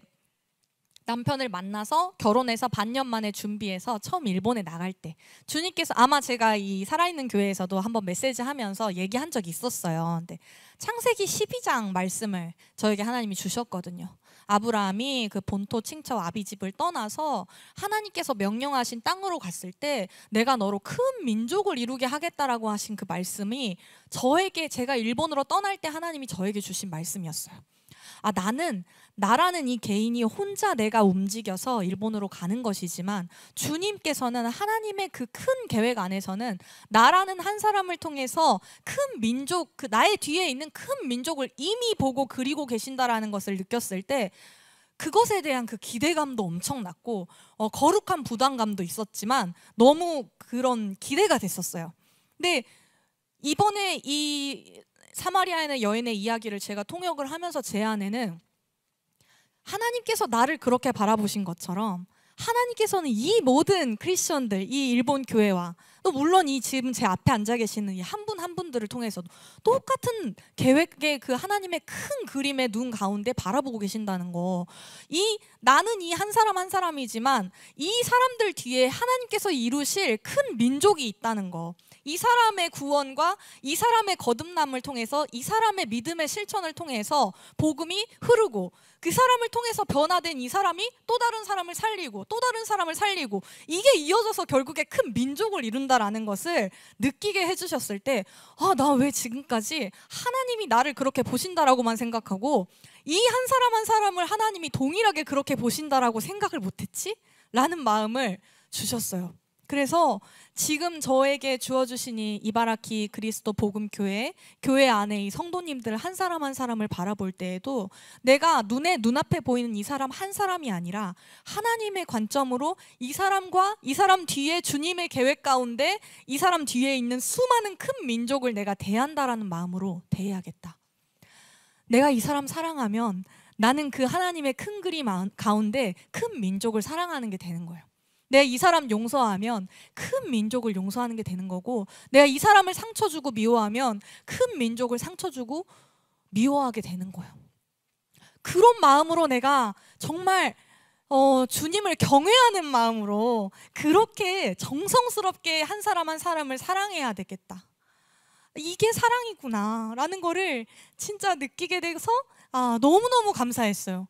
남편을 만나서 결혼해서 반년 만에 준비해서 처음 일본에 나갈 때, 주님께서 아마 제가 이 살아있는 교회에서도 한번 메시지 하면서 얘기한 적이 있었어요. 근데 창세기 12장 말씀을 저에게 하나님이 주셨거든요. 아브라함이 그 본토 칭처 아비집을 떠나서 하나님께서 명령하신 땅으로 갔을 때 내가 너로 큰 민족을 이루게 하겠다라고 하신 그 말씀이 저에게, 제가 일본으로 떠날 때 하나님이 저에게 주신 말씀이었어요. 나라는 이 개인이 혼자 내가 움직여서 일본으로 가는 것이지만 주님께서는 하나님의 그 큰 계획 안에서는 나라는 한 사람을 통해서 큰 민족, 그 나의 뒤에 있는 큰 민족을 이미 보고 그리고 계신다라는 것을 느꼈을 때 그것에 대한 그 기대감도 엄청났고 거룩한 부담감도 있었지만 너무 그런 기대가 됐었어요. 근데 이번에 이 사마리아의 여인의 이야기를 제가 통역을 하면서 제 안에는 하나님께서 나를 그렇게 바라보신 것처럼 하나님께서는 이 모든 크리스천들, 이 일본 교회와 또 물론 이 지금 제 앞에 앉아 계시는 이 한 분 한 분들을 통해서도 똑같은 계획의 그 하나님의 큰 그림의 눈 가운데 바라보고 계신다는 거, 나는 이 한 사람 한 사람이지만 이 사람들 뒤에 하나님께서 이루실 큰 민족이 있다는 거, 이 사람의 구원과 이 사람의 거듭남을 통해서 이 사람의 믿음의 실천을 통해서 복음이 흐르고 그 사람을 통해서 변화된 이 사람이 또 다른 사람을 살리고 또 다른 사람을 살리고 이게 이어져서 결국에 큰 민족을 이룬다라는 것을 느끼게 해주셨을 때 나 왜 지금까지 하나님이 나를 그렇게 보신다라고만 생각하고 이 한 사람 한 사람을 하나님이 동일하게 그렇게 보신다라고 생각을 못했지? 라는 마음을 주셨어요. 그래서 지금 저에게 주어주신 이 이바라키 그리스도 복음교회 교회 안에 이 성도님들 한 사람 한 사람을 바라볼 때에도 내가 눈앞에 보이는 이 사람 한 사람이 아니라 하나님의 관점으로 이 사람과 이 사람 뒤에 주님의 계획 가운데 이 사람 뒤에 있는 수많은 큰 민족을 내가 대한다라는 마음으로 대해야겠다. 내가 이 사람 사랑하면 나는 그 하나님의 큰 그림 가운데 큰 민족을 사랑하는 게 되는 거예요. 내가 이 사람 용서하면 큰 민족을 용서하는 게 되는 거고, 내가 이 사람을 상처 주고 미워하면 큰 민족을 상처 주고 미워하게 되는 거예요. 그런 마음으로 내가 정말 주님을 경외하는 마음으로 그렇게 정성스럽게 한 사람 한 사람을 사랑해야 되겠다. 이게 사랑이구나 라는 거를 진짜 느끼게 돼서 너무너무 감사했어요.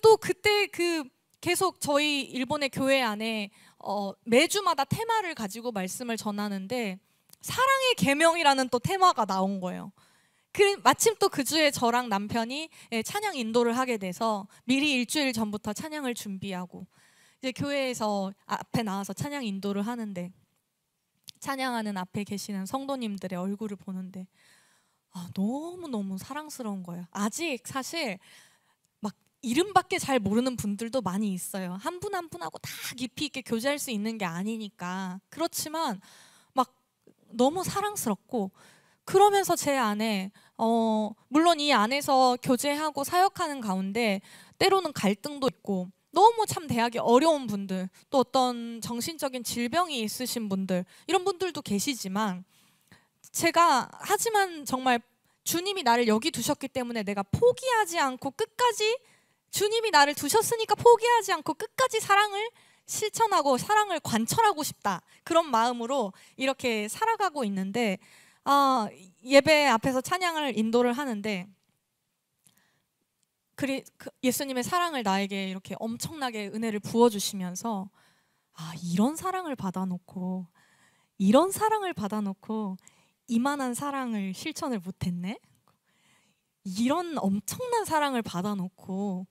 또 그때 계속 저희 일본의 교회 안에 매주마다 테마를 가지고 말씀을 전하는데 사랑의 계명이라는 또 테마가 나온 거예요. 마침 또 그 주에 저랑 남편이 찬양 인도를 하게 돼서 미리 일주일 전부터 찬양을 준비하고 이제 교회에서 앞에 나와서 찬양 인도를 하는데 찬양하는 앞에 계시는 성도님들의 얼굴을 보는데 너무너무 사랑스러운 거예요. 아직 사실 이름밖에 잘 모르는 분들도 많이 있어요. 한 분 한 분하고 다 깊이 있게 교제할 수 있는 게 아니니까. 그렇지만 너무 사랑스럽고, 그러면서 제 안에 물론 이 안에서 교제하고 사역하는 가운데 때로는 갈등도 있고 너무 참 대하기 어려운 분들, 또 어떤 정신적인 질병이 있으신 분들, 이런 분들도 계시지만 하지만 정말 주님이 나를 여기 두셨기 때문에 내가 포기하지 않고 끝까지, 주님이 나를 두셨으니까 포기하지 않고 끝까지 사랑을 실천하고 사랑을 관철하고 싶다, 그런 마음으로 이렇게 살아가고 있는데 예배 앞에서 찬양을 인도를 하는데 예수님의 사랑을 나에게 이렇게 엄청나게 은혜를 부어주시면서 이런 사랑을 받아놓고 이만한 사랑을 실천을 못했네? 이런 엄청난 사랑을 받아놓고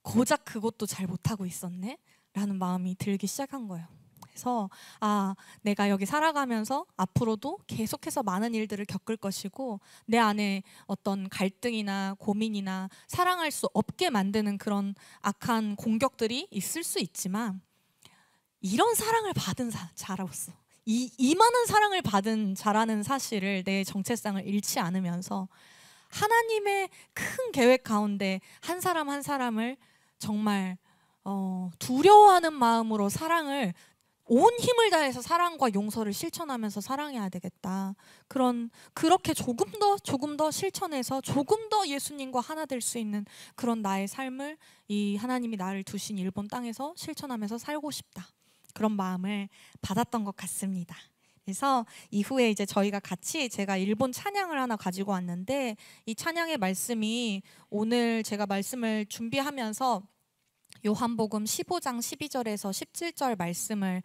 고작 그것도 잘 못하고 있었네? 라는 마음이 들기 시작한 거예요. 그래서 내가 여기 살아가면서 앞으로도 계속해서 많은 일들을 겪을 것이고 내 안에 어떤 갈등이나 고민이나 사랑할 수 없게 만드는 그런 악한 공격들이 있을 수 있지만, 이런 사랑을 받은 자로서 이만한 사랑을 받은 자라는 사실을, 내 정체성을 잃지 않으면서 하나님의 큰 계획 가운데 한 사람 한 사람을 정말 두려워하는 마음으로 사랑을, 온 힘을 다해서 사랑과 용서를 실천하면서 사랑해야 되겠다. 그렇게 조금 더 실천해서 조금 더 예수님과 하나 될 수 있는 그런 나의 삶을 이 하나님이 나를 두신 일본 땅에서 실천하면서 살고 싶다. 그런 마음을 받았던 것 같습니다. 그래서 이후에 이제 저희가 같이, 제가 일본 찬양을 하나 가지고 왔는데, 이 찬양의 말씀이 오늘 제가 말씀을 준비하면서 요한복음 15장 12절에서 17절 말씀을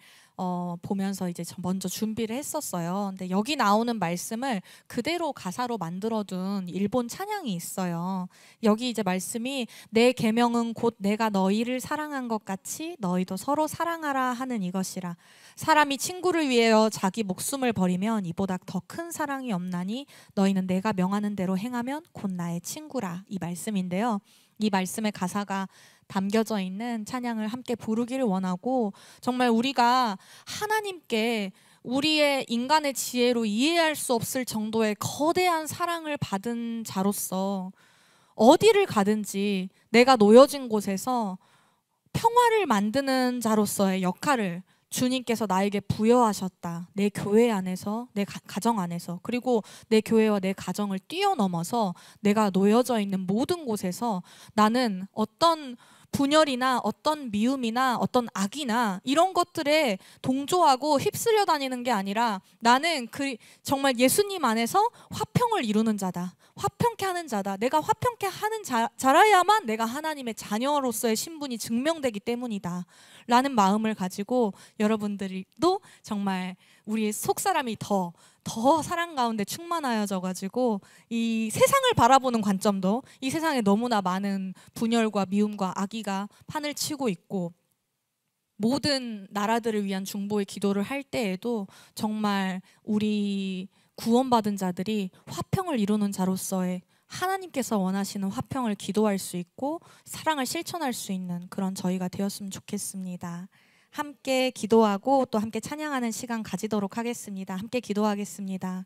보면서 이제 먼저 준비를 했었어요. 근데 여기 나오는 말씀을 그대로 가사로 만들어둔 일본 찬양이 있어요. 여기 이제 말씀이 내 계명은 곧 내가 너희를 사랑한 것 같이 너희도 서로 사랑하라 하는 이것이라. 사람이 친구를 위하여 자기 목숨을 버리면 이보다 더 큰 사랑이 없나니 너희는 내가 명하는 대로 행하면 곧 나의 친구라. 이 말씀인데요. 이 말씀의 가사가 담겨져 있는 찬양을 함께 부르기를 원하고, 정말 우리가 하나님께 우리의 인간의 지혜로 이해할 수 없을 정도의 거대한 사랑을 받은 자로서 어디를 가든지 내가 놓여진 곳에서 평화를 만드는 자로서의 역할을 주님께서 나에게 부여하셨다. 내 교회 안에서, 내 가정 안에서, 그리고 내 교회와 내 가정을 뛰어넘어서 내가 놓여져 있는 모든 곳에서 나는 어떤 분열이나 어떤 미움이나 어떤 악이나 이런 것들에 동조하고 휩쓸려 다니는 게 아니라 나는 정말 예수님 안에서 화평을 이루는 자다. 화평케 하는 자다. 내가 화평케 하는 자라야만 내가 하나님의 자녀로서의 신분이 증명되기 때문이다 라는 마음을 가지고 여러분들도 정말 우리 속사람이 더 사랑 가운데 충만하여져 가지고 이 세상을 바라보는 관점도, 이 세상에 너무나 많은 분열과 미움과 악의가 판을 치고 있고, 모든 나라들을 위한 중보의 기도를 할 때에도 정말 우리 구원받은 자들이 화평을 이루는 자로서의 하나님께서 원하시는 화평을 기도할 수 있고 사랑을 실천할 수 있는 그런 저희가 되었으면 좋겠습니다. 함께 기도하고 또 함께 찬양하는 시간 가지도록 하겠습니다. 함께 기도하겠습니다.